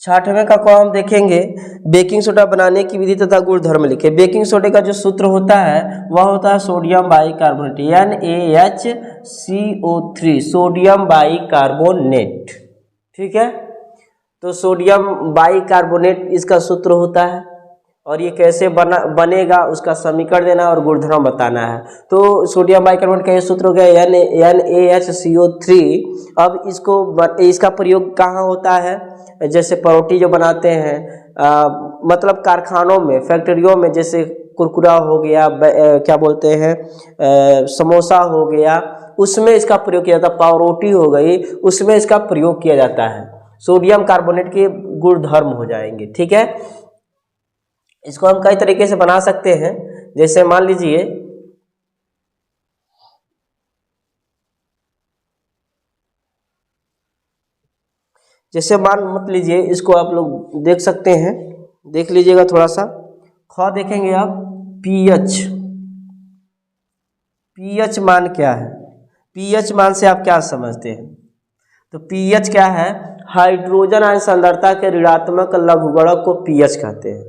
6वें का को हम देखेंगे, बेकिंग सोडा बनाने की विधि तथा गुणधर्म लिखे। बेकिंग सोडे का जो सूत्र होता है वह होता है sodium bicarbonate, NaHCO3, sodium bicarbonate. ठीक है, तो सोडियम बाइकार्बोनेट इसका सूत्र होता है, और ये कैसे बनेगा उसका समीकरण देना और गुणधर्म बताना है। तो सोडियम बाइकार्बोनेट का ये सूत्र हो गया NaHCO3। अब इसका प्रयोग कहाँ होता है? जैसे परोठी जो बनाते हैं, मतलब कारखानों में, फैक्ट्रियों में, जैसे कुरकुरा हो गया, क्या बोलते हैं, समोसा हो गया, उसमें इसका प्रयोग किया जाता है। पावरोटी हो गई, उसमें इसका प्रयोग किया जाता है। सोडियम कार्बोनेट के गुणधर्म हो जाएंगे। ठीक है, इसको हम कई तरीके से बना सकते हैं। जैसे मान लीजिए मत लीजिए, इसको आप लोग देख सकते हैं, देख लीजिएगा थोड़ा सा। ख देखेंगे आप, पीएच। पीएच मान क्या है? पीएच मान से आप क्या समझते हैं? तो पीएच क्या है? हाइड्रोजन आयन सांद्रता के ऋणात्मक लघुगणक को पीएच कहते हैं।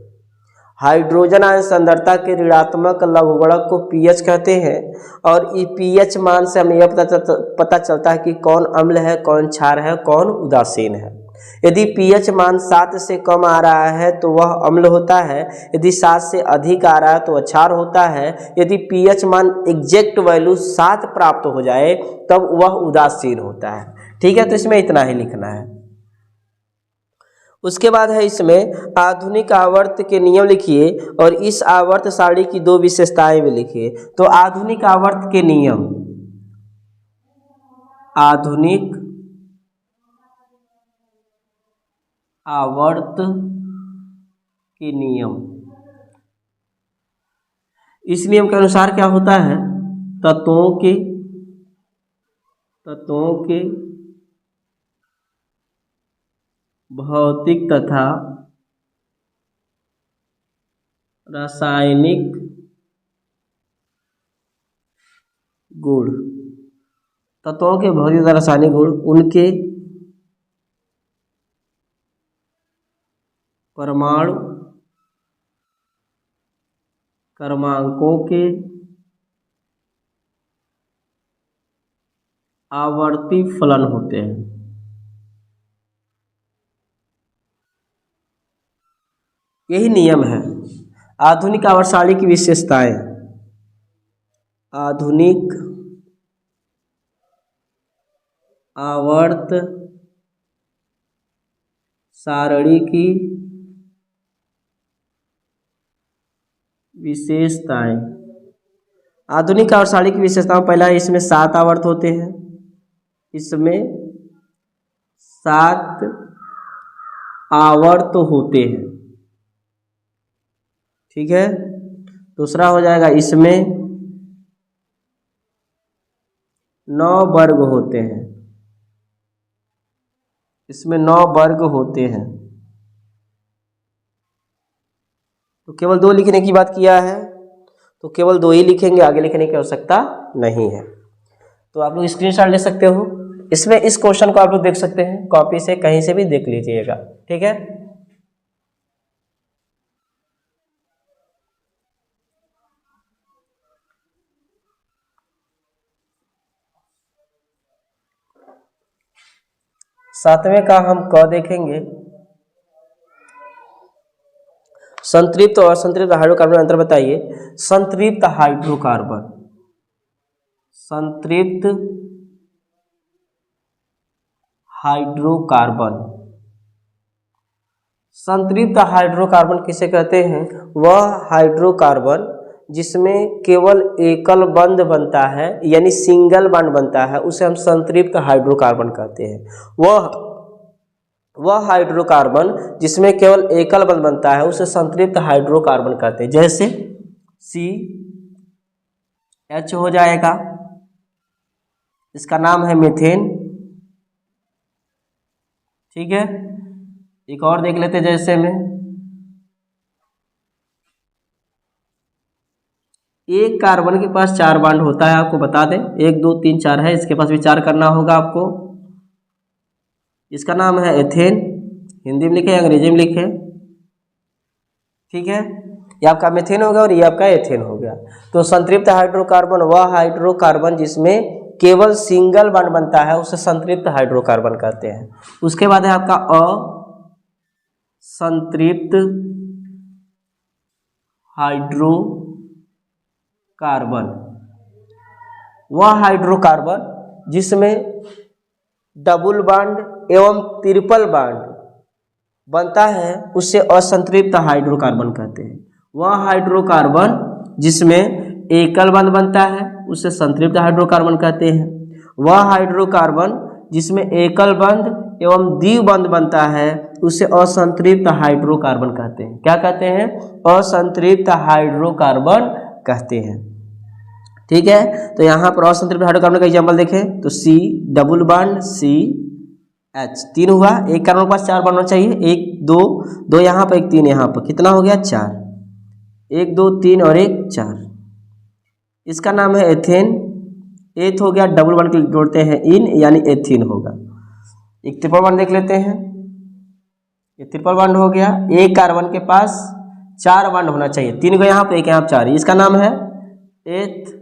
हाइड्रोजन आयन सांद्रता के ऋणात्मक लघुगणक को पीएच कहते हैं। और ये पीएच मान से हमें यह पता चलता है कि कौन अम्ल है, कौन क्षार है, कौन उदासीन है। यदि पीएच मान 7 से कम आ रहा है तो वह अम्ल होता है, यदि 7 से अधिक आ रहा है तो वह क्षार होता है। यदि पीएच मान एग्जैक्ट वैल्यू 7 प्राप्त हो जाए तब वह उदासीन होता है। ठीक है, तो इसमें इतना ही लिखना है। उसके बाद है इसमें आधुनिक आवर्त के नियम लिखिए और इस आवर्त सारणी की 2 विशेषताएं भी लिखिए। तो आधुनिक आवर्त के नियम, आधुनिक आवर्त के नियम, इस नियम के अनुसार क्या होता है? तत्वों के भौतिक तथा रासायनिक गुण, तत्वों के भौतिक तथा रासायनिक गुण उनके परमाणु क्रमांकों के आवर्ती फलन होते हैं। यही नियम है। आधुनिक आवर्त सारणी की विशेषताएं, आधुनिक आवर्त सारणी की विशेषताएं। आधुनिक आवर्त सारणी की विशेषताओं, पहला इसमें 7 आवर्त होते हैं, इसमें 7 आवर्त होते हैं। ठीक है, दूसरा हो जाएगा इसमें 9 वर्ग होते हैं, इसमें 9 वर्ग होते हैं। तो केवल 2 लिखने की बात किया है, तो केवल 2 ही लिखेंगे, आगे लिखने की आवश्यकता नहीं है। तो आप लोग स्क्रीनशॉट ले सकते हो। इसमें इस क्वेश्चन को आप लोग देख सकते हैं, कॉपी से कहीं से भी देख लीजिएगा। ठीक है, सातवें का हम क देखेंगे। संतृप्त और असंतृप्त हाइड्रोकार्बन में अंतर बताइए। संतृप्त हाइड्रोकार्बन, संतृप्त हाइड्रोकार्बन, संतृप्त हाइड्रोकार्बन किसे कहते हैं? वह हाइड्रोकार्बन जिसमें केवल एकल बंध बनता है, यानी सिंगल बॉन्ड बनता है, उसे हम संतृप्त हाइड्रोकार्बन कहते हैं। वह हाइड्रोकार्बन जिसमें केवल एकल बंध बनता है उसे संतृप्त हाइड्रोकार्बन कहते हैं। जैसे CH हो जाएगा, इसका नाम है मीथेन। ठीक है, एक और देख लेते, जैसे में एक कार्बन के पास 4 बॉन्ड होता है, आपको बता दें, 1 2 3 4 है, इसके पास विचार करना होगा आपको। इसका नाम है एथेन, हिंदी में लिखे, अंग्रेजी में लिखे। ठीक है, ये आपका मीथेन हो गया और ये आपका एथेन हो गया। तो संतृप्त हाइड्रोकार्बन वह हाइड्रोकार्बन जिसमें केवल सिंगल बॉन्ड बनता है उसे संतृप्त हाइड्रोकार्बन कहते हैं। उसके बाद है आपका असंतृप्त हाइड्रोकार्बन, वह हाइड्रोकार्बन जिसमें डबल बॉन्ड एवं ट्रिपल बॉन्ड बनता है उसे असंतृप्त हाइड्रोकार्बन कहते हैं। वह हाइड्रोकार्बन जिसमें एकल बॉन्ड बनता है उसे संतृप्त हाइड्रोकार्बन कहते हैं। वह हाइड्रोकार्बन जिसमें एकल बॉन्ड एवं द्विबंध बनता है उसे असंतृप्त हाइड्रोकार्बन कहते हैं। क्या कहते हैं? असंतृप्त हाइड्रोकार्बन कहते हैं। ठीक है, तो यहाँ पर असंतृप्त हाइड्रोकार्बन का एग्जाम्पल देखें तो C double bond C H 3 हुआ। एक कार्बन के पास 4 बनना चाहिए, 1 2 2 यहाँ पर 1 3 यहाँ पर, कितना हो गया 4, 1 2 3 और 1 4। इसका नाम है एथेन। एथ हो गया, डबल बॉन्ड के जोड़ते हैं इन, यानी एथीन होगा। एक ट्रिपल बॉन्ड देख लेते हैं, ये ट्रिपल बॉन्ड हो गया। एक कार्बन के पास 4 बॉन्ड होना चाहिए, 3 को यहाँ पे 1 यहाँ पे 4, इसका नाम है एथ।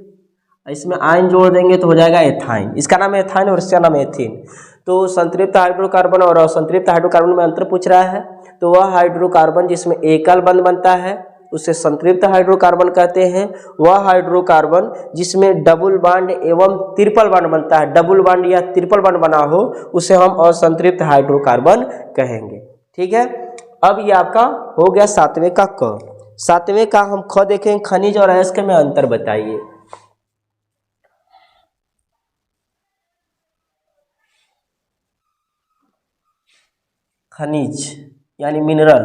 इसमें आयन जोड़ देंगे तो हो जाएगा एथाइन। इसका नाम है एथाइन और इसका नाम है एथीन। तो संतृप्त हाइड्रोकार्बन और असंतृप्त हाइड्रोकार्बन में अंतर पूछ रहा है, तो वह हाइड्रोकार्बन जिसमें एकल बंध बनता है उसे संतृप्त हाइड्रोकार्बन कहते हैं। वह हाइड्रोकार्बन जिसमें डबल बॉन्ड एवं ट्रिपल बॉन्ड बनता है, डबल बॉन्ड या ट्रिपल बॉन्ड बना हो, उसे हम असंतृप्त हाइड्रोकार्बन कहेंगे। ठीक है, अब ये आपका हो गया 7वें का क। 7वें का हम ख देखें, खनिज और अयस्क में अंतर बताइए। खनिज यानी मिनरल।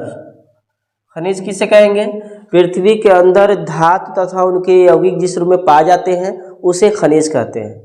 खनिज किसे कहेंगे? पृथ्वी के अंदर धातु तथा उनके यौगिक जिस रूप में पाए जाते हैं उसे खनिज कहते हैं।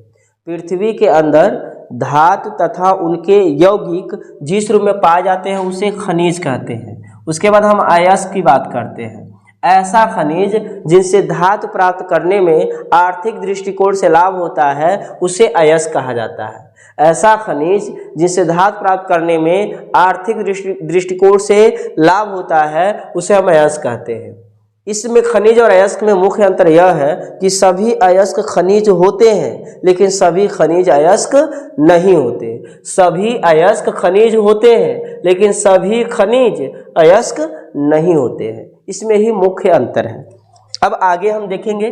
पृथ्वी के अंदर धातु तथा उनके यौगिक जिस रूप में पाए जाते हैं उसे खनिज कहते हैं। उसके बाद हम अयस्क की बात करते हैं। ऐसा खनिज जिनसे धातु प्राप्त करने में आर्थिक दृष्टिकोण से लाभ होता है उसे अयस्क कहा जाता है। ऐसा खनिज जिससे धातु प्राप्त करने में आर्थिक दृष्टिकोण से लाभ होता है उसे हम अयस्क कहते हैं। इसमें खनिज और अयस्क में मुख्य अंतर यह है कि सभी अयस्क खनिज होते हैं लेकिन सभी खनिज अयस्क नहीं होते। सभी अयस्क खनिज होते हैं लेकिन सभी खनिज अयस्क नहीं होते हैं। इसमें ही मुख्य अंतर है। अब आगे हम देखेंगे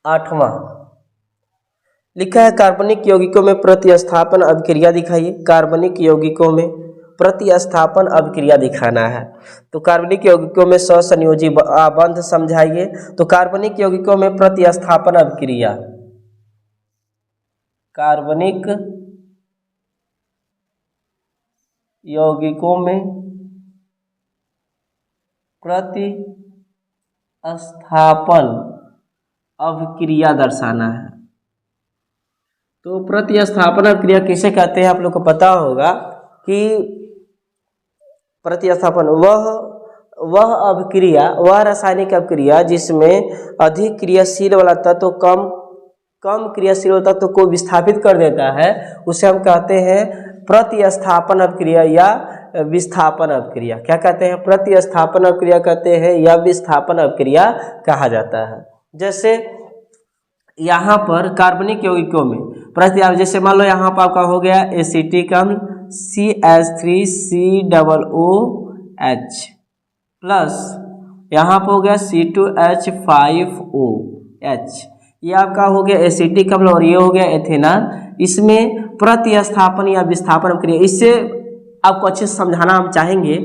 आठवां लिखा है कार्बनिक यौगिकों में प्रतिस्थापन अभिक्रिया दिखाइए। कार्बनिक यौगिकों में प्रतिस्थापन अभिक्रिया दिखाना है, तो कार्बनिक यौगिकों में सहसंयोजी बंध समझाइए। तो कार्बनिक यौगिकों में प्रतिस्थापन अभिक्रिया, कार्बनिक यौगिकों में प्रतिस्थापन अभिक्रिया दर्शाना है। तो प्रतिस्थापन अभिक्रिया किसे कहते हैं? आप लोग को पता होगा कि प्रतिस्थापन वह अभिक्रिया, वह रासायनिक अभिक्रिया जिसमें अधिक क्रियाशील वाला तत्व कम क्रियाशील तत्व को विस्थापित कर देता है उसे हम कहते हैं प्रतिस्थापन अभिक्रिया या विस्थापन अभिक्रिया। क्या कहते हैं? प्रतिस्थापन अभिक्रिया कहते हैं या विस्थापन अभिक्रिया कहा जाता है। जैसे यहाँ पर कार्बनिक यौगिकों में जैसे मान लो यहाँ पर आपका हो गया एसिटिक अम्ल CH3COOH प्लस यहाँ पर हो गया C2H5OH, ये आपका हो गया एसिटिक अम्ल और ये हो गया एथेनॉल। इसमें प्रतिस्थापन या विस्थापन अभिक्रिया, इससे आपको अच्छे से समझाना हम चाहेंगे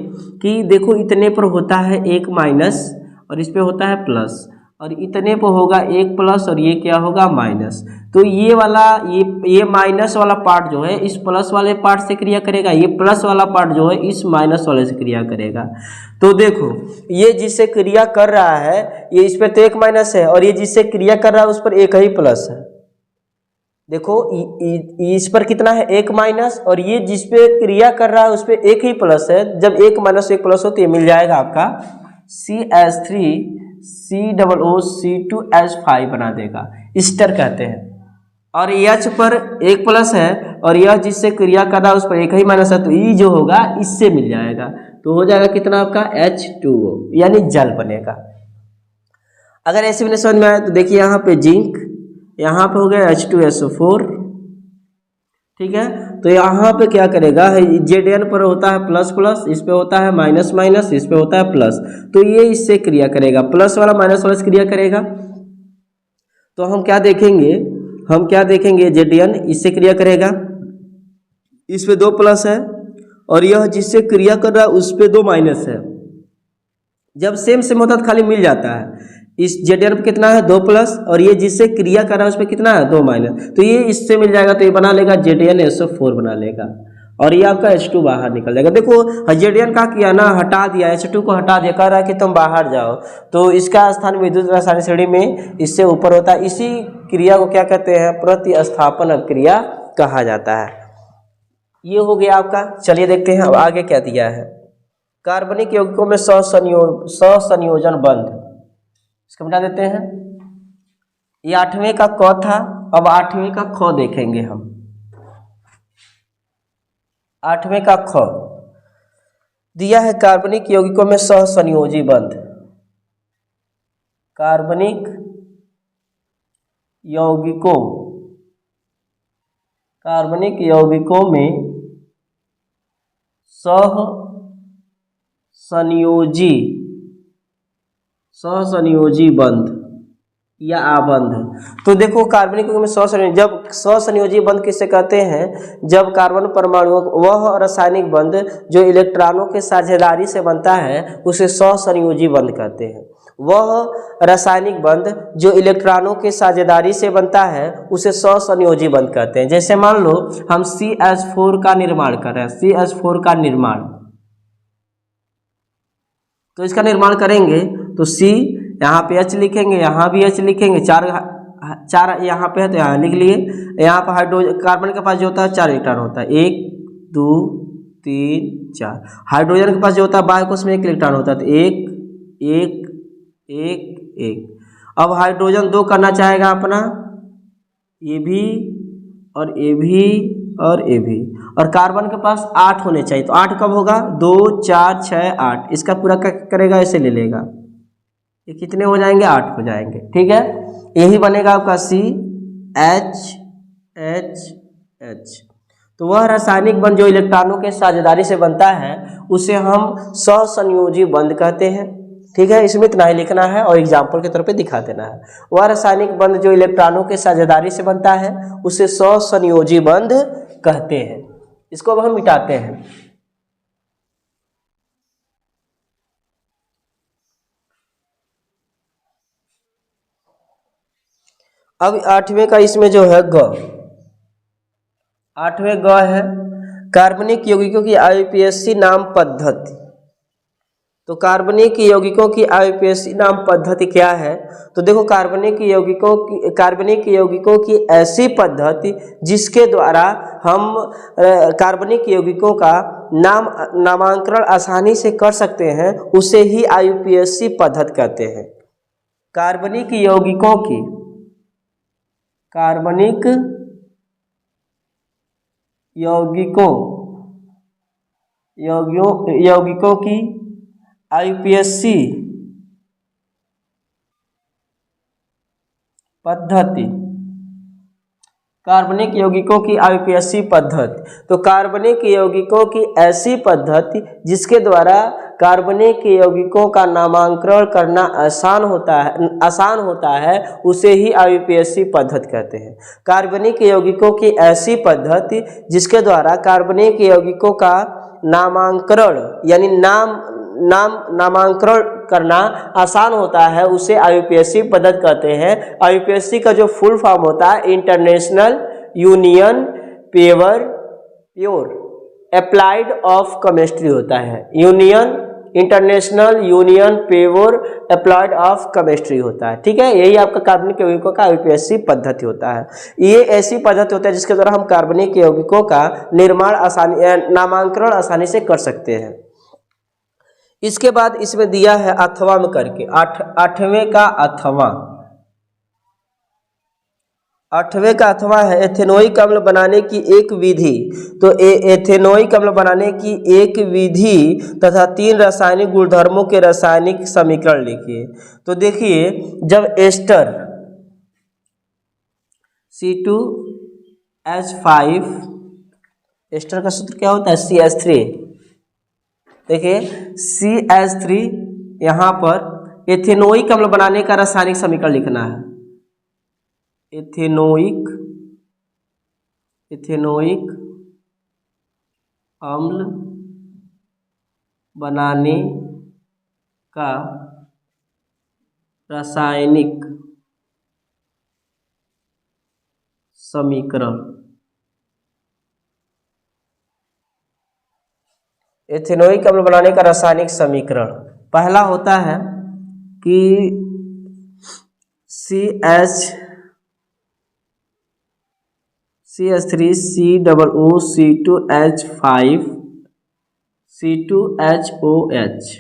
कि देखो इतने पर होता है 1 माइनस और इस पे होता है प्लस, और इतने पर होगा 1 प्लस और ये क्या होगा माइनस। तो ये वाला ये माइनस वाला पार्ट जो है इस प्लस वाले पार्ट से क्रिया करेगा, ये प्लस वाला पार्ट जो है इस माइनस वाले से क्रिया करेगा। तो देखो ये जिससे क्रिया कर रहा है ये इस पर तो 1 माइनस है और ये जिससे क्रिया कर रहा है उस पर 1 ही प्लस है। देखो इस पर कितना है 1 माइनस और ये जिस पे क्रिया कर रहा है उस पर 1 ही प्लस है। जब 1 माइनस 1 प्लस हो तो ये मिल जाएगा आपका CH3COOC2H5 बना देगा, ईस्टर कहते हैं। और H पर 1 प्लस है और यह जिससे क्रिया कर रहा है उस पर 1 ही माइनस है, तो E जो होगा इससे मिल जाएगा। तो हो जाएगा कितना आपका H2O यानी जल बनेगा। अगर ऐसे भी समझ में आया तो देखिए यहाँ पे जिंक, यहाँ पे हो गया H2SO4, ठीक है। तो यहाँ पे क्या करेगा, Zn पर होता है प्लस प्लस, इस पे होता है माइनस माइनस, इस पे होता है प्लस, तो ये इससे क्रिया करेगा, प्लस वाला माइनस वाला से क्रिया करेगा। तो हम क्या देखेंगे, Zn इससे क्रिया करेगा, इस पे 2 प्लस है और यह जिससे क्रिया कर रहा है उस पे 2 माइनस है। जब सेम होता है तो खाली मिल जाता है। इस Zn पे कितना है 2 प्लस, और ये जिससे क्रिया कर रहा है उस पर कितना है 2 माइनस, तो ये इससे मिल जाएगा, तो ये बना लेगा ZnSO4 बना लेगा, और ये आपका H2 बाहर निकल जाएगा। देखो Zn का किया ना, हटा दिया, H2 को हटा दिया, कह रहा है कि तुम बाहर जाओ, तो इसका स्थान विद्युत रासायनिक श्रेणी में इससे ऊपर होता है। इसी क्रिया को क्या कहते हैं, प्रतिस्थापन अभिक्रिया कहा जाता है। ये हो गया आपका। चलिए देखते हैं अब आगे क्या दिया है। कार्बनिक यौगिकों में सहसंयोजन बंध, इसको मिटा देते हैं। ये 8वें का क था, अब 8वें का ख देखेंगे हम। 8वें का ख दिया है कार्बनिक यौगिकों में सहसंयोजी बंध। कार्बनिक यौगिकों में सहसंयोजी बंध या आबंध। तो देखो कार्बनिक यौगिक में जब सहसंयोजी बंध किसे कहते हैं, जब कार्बन परमाणु वह रासायनिक बंध जो इलेक्ट्रॉनों के साझेदारी से बनता है उसे सहसंयोजी बंध कहते हैं। वह रासायनिक बंध जो इलेक्ट्रॉनों के साझेदारी से बनता है उसे सहसंयोजी बंध कहते हैं। जैसे मान लो हम CH4 का निर्माण कर रहे हैं, CH4 का निर्माण, तो इसका निर्माण करेंगे तो C यहाँ पे H लिखेंगे, यहाँ भी H लिखेंगे, चार यहाँ पे है तो यहाँ लिख लिए। यहाँ पर हाइड्रोजन, कार्बन के पास जो होता है 4 इलेक्ट्रॉन होता है, 1 2 3 4। हाइड्रोजन के पास जो होता है बाह्य कोश में 1 इलेक्ट्रॉन होता है, तो 1 1 1 1। अब हाइड्रोजन 2 करना चाहेगा अपना, ये भी और ये भी और ये भी, और कार्बन के पास 8 होने चाहिए, तो 8 कब होगा 2 4 6 8। इसका पूरा क्या करेगा, ऐसे ले लेगा, ये कितने हो जाएंगे 8 हो जाएंगे। ठीक है, यही बनेगा आपका CH। तो वह रासायनिक बंध जो इलेक्ट्रॉनों के साझेदारी से बनता है उसे हम सहसंयोजी बंध कहते हैं। ठीक है, इसमें इतना ही लिखना है और एग्जाम्पल के तौर पे दिखा देना है। वह रासायनिक बंध जो इलेक्ट्रॉनों के साझेदारी से बनता है उसे सहसंयोजी बंध कहते हैं। इसको अब हम मिटाते हैं। अब 8वें का इसमें जो है ग, 8वें ग है कार्बनिक यौगिकों की IUPAC नाम पद्धति। तो कार्बनिक यौगिकों की IUPAC नाम पद्धति क्या है, तो देखो कार्बनिक यौगिकों की ऐसी पद्धति जिसके द्वारा हम कार्बनिक यौगिकों का नामांकन आसानी से कर सकते हैं उसे ही IUPAC पद्धति कहते हैं। कार्बनिक यौगिकों की IUPAC पद्धति, कार्बनिक यौगिकों की IUPAC पद्धति। तो कार्बनिक यौगिकों की ऐसी पद्धति जिसके द्वारा कार्बनिक यौगिकों का नामांकन करना आसान होता है उसे ही IUPAC पद्धति कहते हैं। कार्बनिक यौगिकों की ऐसी पद्धति जिसके द्वारा कार्बनिक यौगिकों का नामांकन यानी नामांकन करना आसान होता है उसे IUPAC पद्धति कहते हैं। IUPAC का जो फुल फॉर्म होता है international union pure applied of chemistry होता है। International union pure applied of chemistry होता है। ठीक है, यही आपका कार्बनिक यौगिकों का IUPAC पद्धति होता है। ये ऐसी पद्धति होता है जिसके द्वारा हम कार्बनिक यौगिकों का नामांकन आसानी से कर सकते हैं। इसके बाद इसमें दिया है अथवा में करके 8वें का अथवा है एथेनोइक अम्ल बनाने की एक विधि। तो एथेनोइक अम्ल बनाने की एक विधि तथा 3 रासायनिक गुणधर्मों के रासायनिक समीकरण लिखिए। तो देखिए जब एस्टर C2H5, एस्टर का सूत्र क्या होता है CH3। देखिए CH3 यहाँ पर एथेनोइक अम्ल बनाने का रासायनिक समीकरण लिखना है। एथेनोइक अम्ल बनाने का रासायनिक समीकरण। एथेनोइक अम्ल बनाने का रासायनिक समीकरण पहला होता है कि CH3COO, C2H5, C2HOH।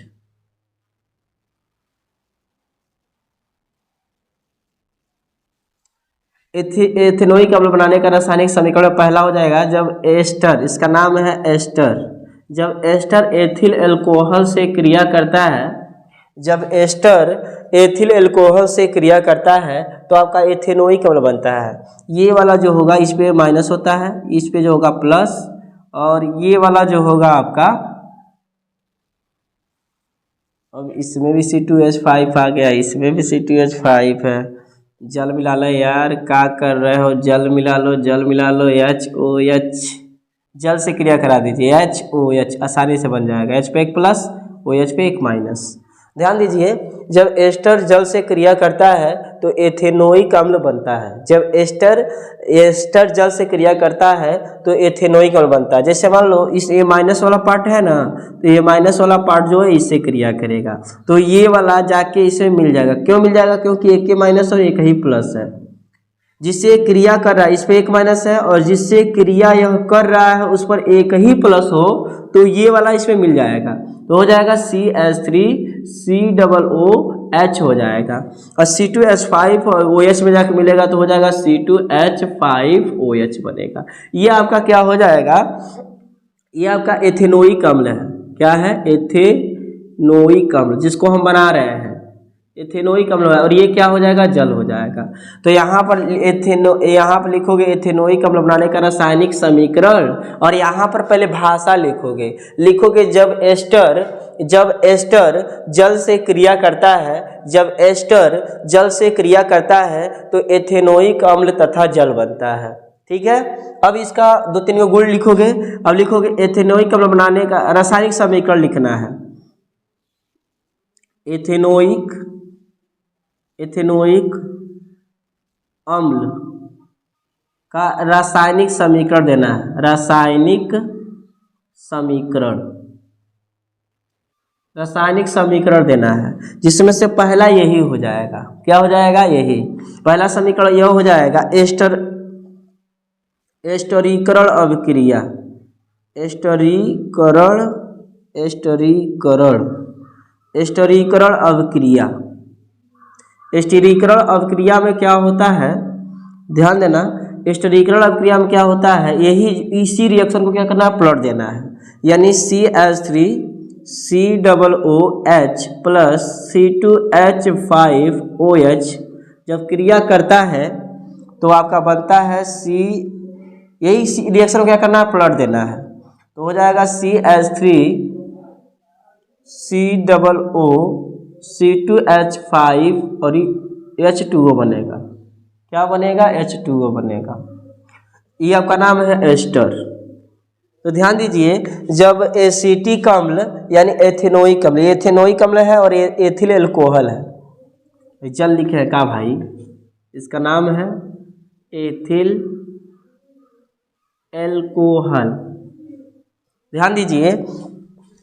एथेनोइक अम्ल बनाने का रासायनिक समीकरण पहला हो जाएगा जब एस्टर, इसका नाम है एस्टर, जब एस्टर एथिल अल्कोहल से क्रिया करता है, जब एस्टर एथिल अल्कोहल से क्रिया करता है तो आपका एथेनोइक अम्ल बनता है। ये वाला जो होगा इस पे माइनस होता है, इस पे जो होगा प्लस, और ये वाला जो होगा आपका, अब इसमें भी C2H5 आ गया, इसमें भी C2H5 है। जल मिला लो यार, क्या कर रहे हो, जल मिला लो, जल मिला लो, HOH, जल से क्रिया करा दीजिए, HOH आसानी से बन जाएगा, H पे एक प्लस, OH पे एक माइनस। ध्यान दीजिए, जब एस्टर जल से क्रिया करता है तो एथेनोइक अम्ल बनता है। जब एस्टर जल से क्रिया करता है तो एथेनोइक अम्ल बनता है। जैसे मान लो इस ये माइनस वाला पार्ट है ना, तो ये माइनस वाला पार्ट जो है इससे क्रिया करेगा, तो ये वाला जाके इसमें मिल जाएगा। क्यों मिल जाएगा? क्योंकि एक ही माइनस और एक ही प्लस है। जिससे क्रिया कर रहा है इस पर एक माइनस है, और जिससे क्रिया यह कर रहा है उस पर एक ही प्लस हो, तो ये वाला इसमें मिल जाएगा, तो हो जाएगा CH3COOH हो जाएगा, और C2H5 और OH में जाकर मिलेगा तो हो जाएगा C2H5OH बनेगा। ये आपका क्या हो जाएगा? ये आपका एथेनोइक अम्ल है। क्या है? एथेनोइक अम्ल, जिसको हम बना रहे हैं एथेनोइक अम्ल, और ये क्या हो जाएगा? जल हो जाएगा। तो यहाँ पर लिखोगे एथेनोइक अम्ल बनाने का रासायनिक समीकरण, और यहाँ पर पहले भाषा लिखोगे जब एस्टर जल से क्रिया करता है, जब एस्टर जल से क्रिया करता है तो एथेनोइक अम्ल तथा जल बनता है। ठीक है, अब इसका 2-3 गुण लिखोगे। अब लिखोगे एथेनोइक अम्ल बनाने का रासायनिक समीकरण लिखना है। एथेनोइक अम्ल का रासायनिक समीकरण देना है। रासायनिक समीकरण देना है, जिसमें से पहला यही हो जाएगा। क्या हो जाएगा? यही पहला समीकरण यह हो जाएगा, एस्टरीकरण अभिक्रिया, एस्टरीकरण अभिक्रिया में क्या होता है? ध्यान देना, एस्टरीकरण अभिक्रिया में क्या होता है? इसी रिएक्शन को क्या करना है? प्लॉट देना है। यानी CH3COOH प्लस C2H5OH जब क्रिया करता है तो आपका बनता है यही रिएक्शन को क्या करना है? प्लॉट देना है। तो हो जाएगा CH3COO C2H5 और H2O बनेगा। क्या बनेगा? H2O बनेगा। ये आपका नाम है एस्टर। तो ध्यान दीजिए, जब एसिटिक अम्ल यानी एथेनोइक अम्ल, एथेनोइक अम्ल है और एथिल अल्कोहल है, जल लिखे है का भाई, इसका नाम है एथिल अल्कोहल। ध्यान दीजिए,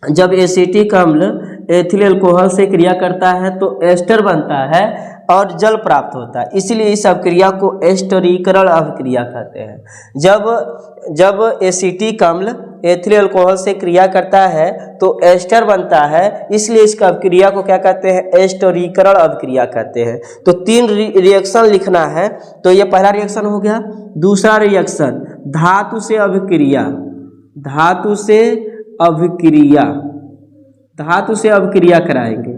जब एसिटिक अम्ल एथिल अल्कोहल से क्रिया करता है तो एस्टर बनता है और जल प्राप्त होता है, इसलिए इस अभिक्रिया को एस्टरीकरण अभिक्रिया कहते हैं। जब एसिटिक अम्ल एथिल अल्कोहल से क्रिया करता है तो एस्टर बनता है, इसलिए इसका अभिक्रिया को क्या कहते हैं? एस्टरीकरण अभिक्रिया कहते हैं। तो 3 रिएक्शन लिखना है। तो ये पहला रिएक्शन हो गया। दूसरा रिएक्शन धातु से अभिक्रिया कराएंगे,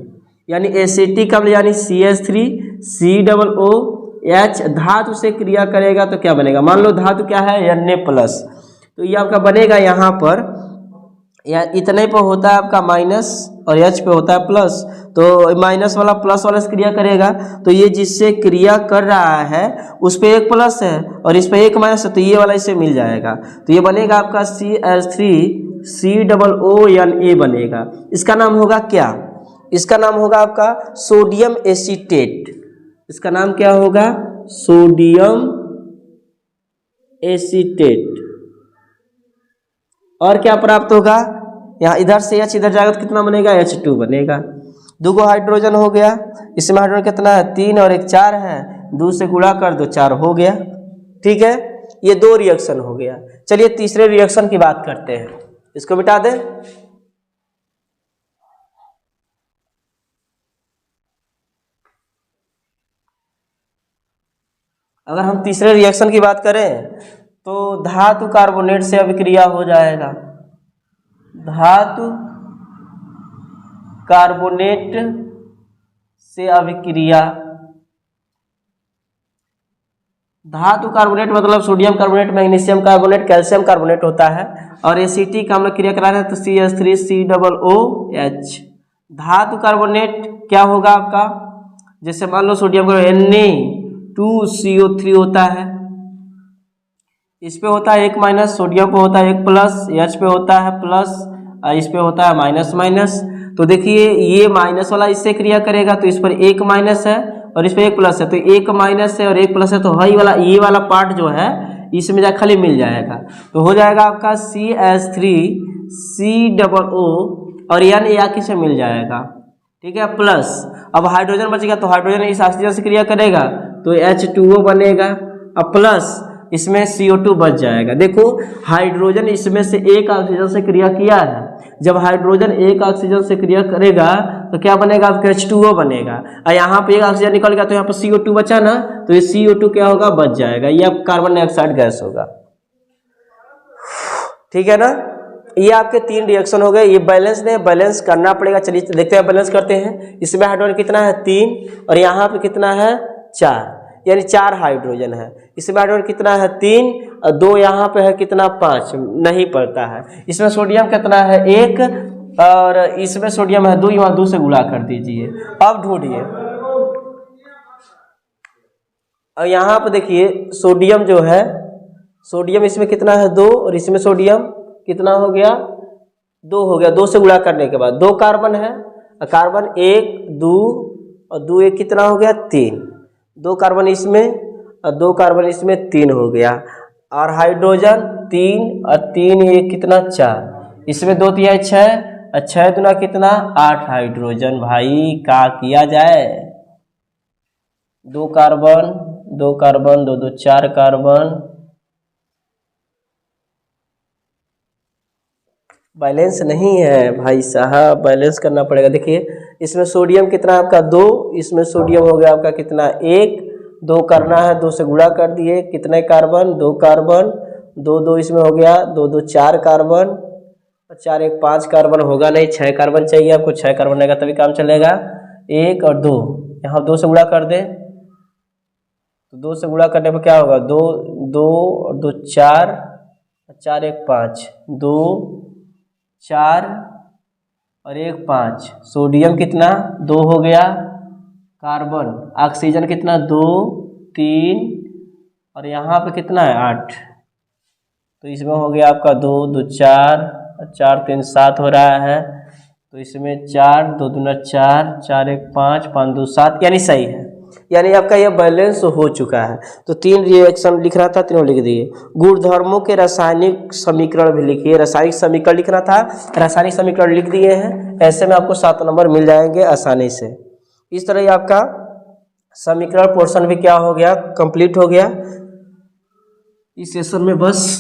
यानी एसिटिक अम्ल यानी CH3COOH धातु से क्रिया करेगा तो क्या बनेगा? मान लो धातु क्या है? Na+, तो ये आपका बनेगा यहाँ पर, या इतने पर होता है आपका माइनस और H पे होता है प्लस, तो माइनस वाला प्लस वाला से क्रिया करेगा, तो ये जिससे क्रिया कर रहा है उस पे एक प्लस है और इस पे एक माइनस है, तो ये वाला इससे मिल जाएगा। तो ये बनेगा आपका CH3COONA बनेगा। इसका नाम होगा क्या? इसका नाम होगा आपका सोडियम एसीटेट। इसका नाम क्या होगा? Sodium acetate. और क्या प्राप्त होगा? यहाँ इधर से H इधर जाएगा तो कितना बनेगा? H2 बनेगा। 2 हाइड्रोजन हो गया, इसमें हाइड्रोजन कितना है? 3 और 1 4 है, 2 से गुणा कर दो 4 हो गया। ठीक है, ये 2 रिएक्शन हो गया। चलिए तीसरे रिएक्शन की बात करते हैं, इसको मिटा दें। अगर हम तीसरे रिएक्शन की बात करें तो धातु कार्बोनेट से अभिक्रिया हो जाएगा। धातु कार्बोनेट से अभिक्रिया, धातु कार्बोनेट मतलब sodium carbonate, magnesium carbonate, calcium carbonate होता है। और एसिटिक अम्ल क्रिया करा रहे हैं तो CH3COOH। धातु कार्बोनेट क्या होगा आपका? जैसे मान लो सोडियम का Na2CO3 होता है, इस पे होता है 1 माइनस, सोडियम पे होता है 1 प्लस, H पे होता है प्लस, इस पे होता है माइनस माइनस। तो देखिए ये माइनस वाला इससे क्रिया करेगा तो इस पर 1 माइनस है और इस पे 1 प्लस है, तो 1 माइनस है और 1 प्लस है, तो हाई वाला ये वाला पार्ट जो है इसमें जा खाली मिल जाएगा, तो हो जाएगा आपका CH3COO और N या से मिल जाएगा। ठीक है, प्लस अब हाइड्रोजन बचेगा तो हाइड्रोजन इस ऑक्सीजन से क्रिया करेगा तो H2O बनेगा, अब प्लस इसमें CO2 बच जाएगा। देखो हाइड्रोजन इसमें से एक ऑक्सीजन से क्रिया किया है, जब हाइड्रोजन एक ऑक्सीजन से क्रिया करेगा तो क्या बनेगा? आपका H2O बनेगा, और यहाँ पे एक ऑक्सीजन निकल गया तो यहाँ पर CO2 बचा ना, तो ये CO2 क्या होगा? बच जाएगा, ये अब कार्बन डाइऑक्साइड गैस होगा। ठीक है ना, ये आपके 3 रिएक्शन हो गए। ये बैलेंस नहीं, बैलेंस करना पड़ेगा। चलिए देखते हैं, बैलेंस करते हैं। इसमें हाइड्रोजन कितना है? 3 और यहाँ पे कितना है? 4, यानी 4 हाइड्रोजन है। इसमें हाइड्रोजन कितना है? 3 और 2 यहाँ पे है कितना? 5 नहीं पड़ता है। इसमें सोडियम कितना है? 1 और इसमें सोडियम है 2, यहाँ 2 से गुणा कर दीजिए। अब ढूंढिए, और यहाँ पे देखिए सोडियम जो है, सोडियम इसमें कितना है? 2 और इसमें सोडियम कितना हो गया? 2 हो गया। 2 से गुणा करने के बाद 2 कार्बन है, कार्बन 1 2 और 2 1 कितना हो गया? 3। 2 कार्बन इसमें और 2 कार्बन इसमें, 3 हो गया। और हाइड्रोजन 3 और 3 ये कितना? 4। इसमें 2 3 6 और 6 दूना कितना? 8 हाइड्रोजन। भाई क्या किया जाए? 2 कार्बन 2 कार्बन 2 2 4 कार्बन, बैलेंस नहीं है भाई साहब, बैलेंस करना पड़ेगा। देखिए इसमें सोडियम कितना आपका? 2, इसमें सोडियम हो गया आपका कितना? 1, 2 करना है, 2 से गुणा कर दिए, कितने कार्बन? 2 कार्बन, 2 2 इसमें हो गया, 2 2 4 कार्बन, 4 1 5 कार्बन होगा नहीं, 6 कार्बन चाहिए आपको, 6 कार्बन रहेगा तभी काम चलेगा। 1 और 2 यहाँ 2 से गुणा कर दे, तो 2 से गुणा करने पर क्या होगा? 2 2 और 2 4, 4 1 5, 2 4 और 1 5। सोडियम कितना? 2 हो गया, कार्बन ऑक्सीजन कितना? 2 3 और यहाँ पे कितना है? 8। तो इसमें हो गया आपका 2 2 4 4 3 7 हो रहा है, तो इसमें 4 2 दूना 4 4 1 5 5 2 7, यानी सही है, यानी आपका यह बैलेंस हो चुका है। तो 3 रिएक्शन लिख रहा था, तीनों लिख दिए। गुणधर्मों के रासायनिक समीकरण भी लिखिए, रासायनिक समीकरण लिखना था, रासायनिक समीकरण लिख दिए हैं। ऐसे में आपको 7 नंबर मिल जाएंगे आसानी से। इस तरह ही आपका समीकरण पोर्शन भी क्या हो गया? कंप्लीट हो गया। इस सेशन में बस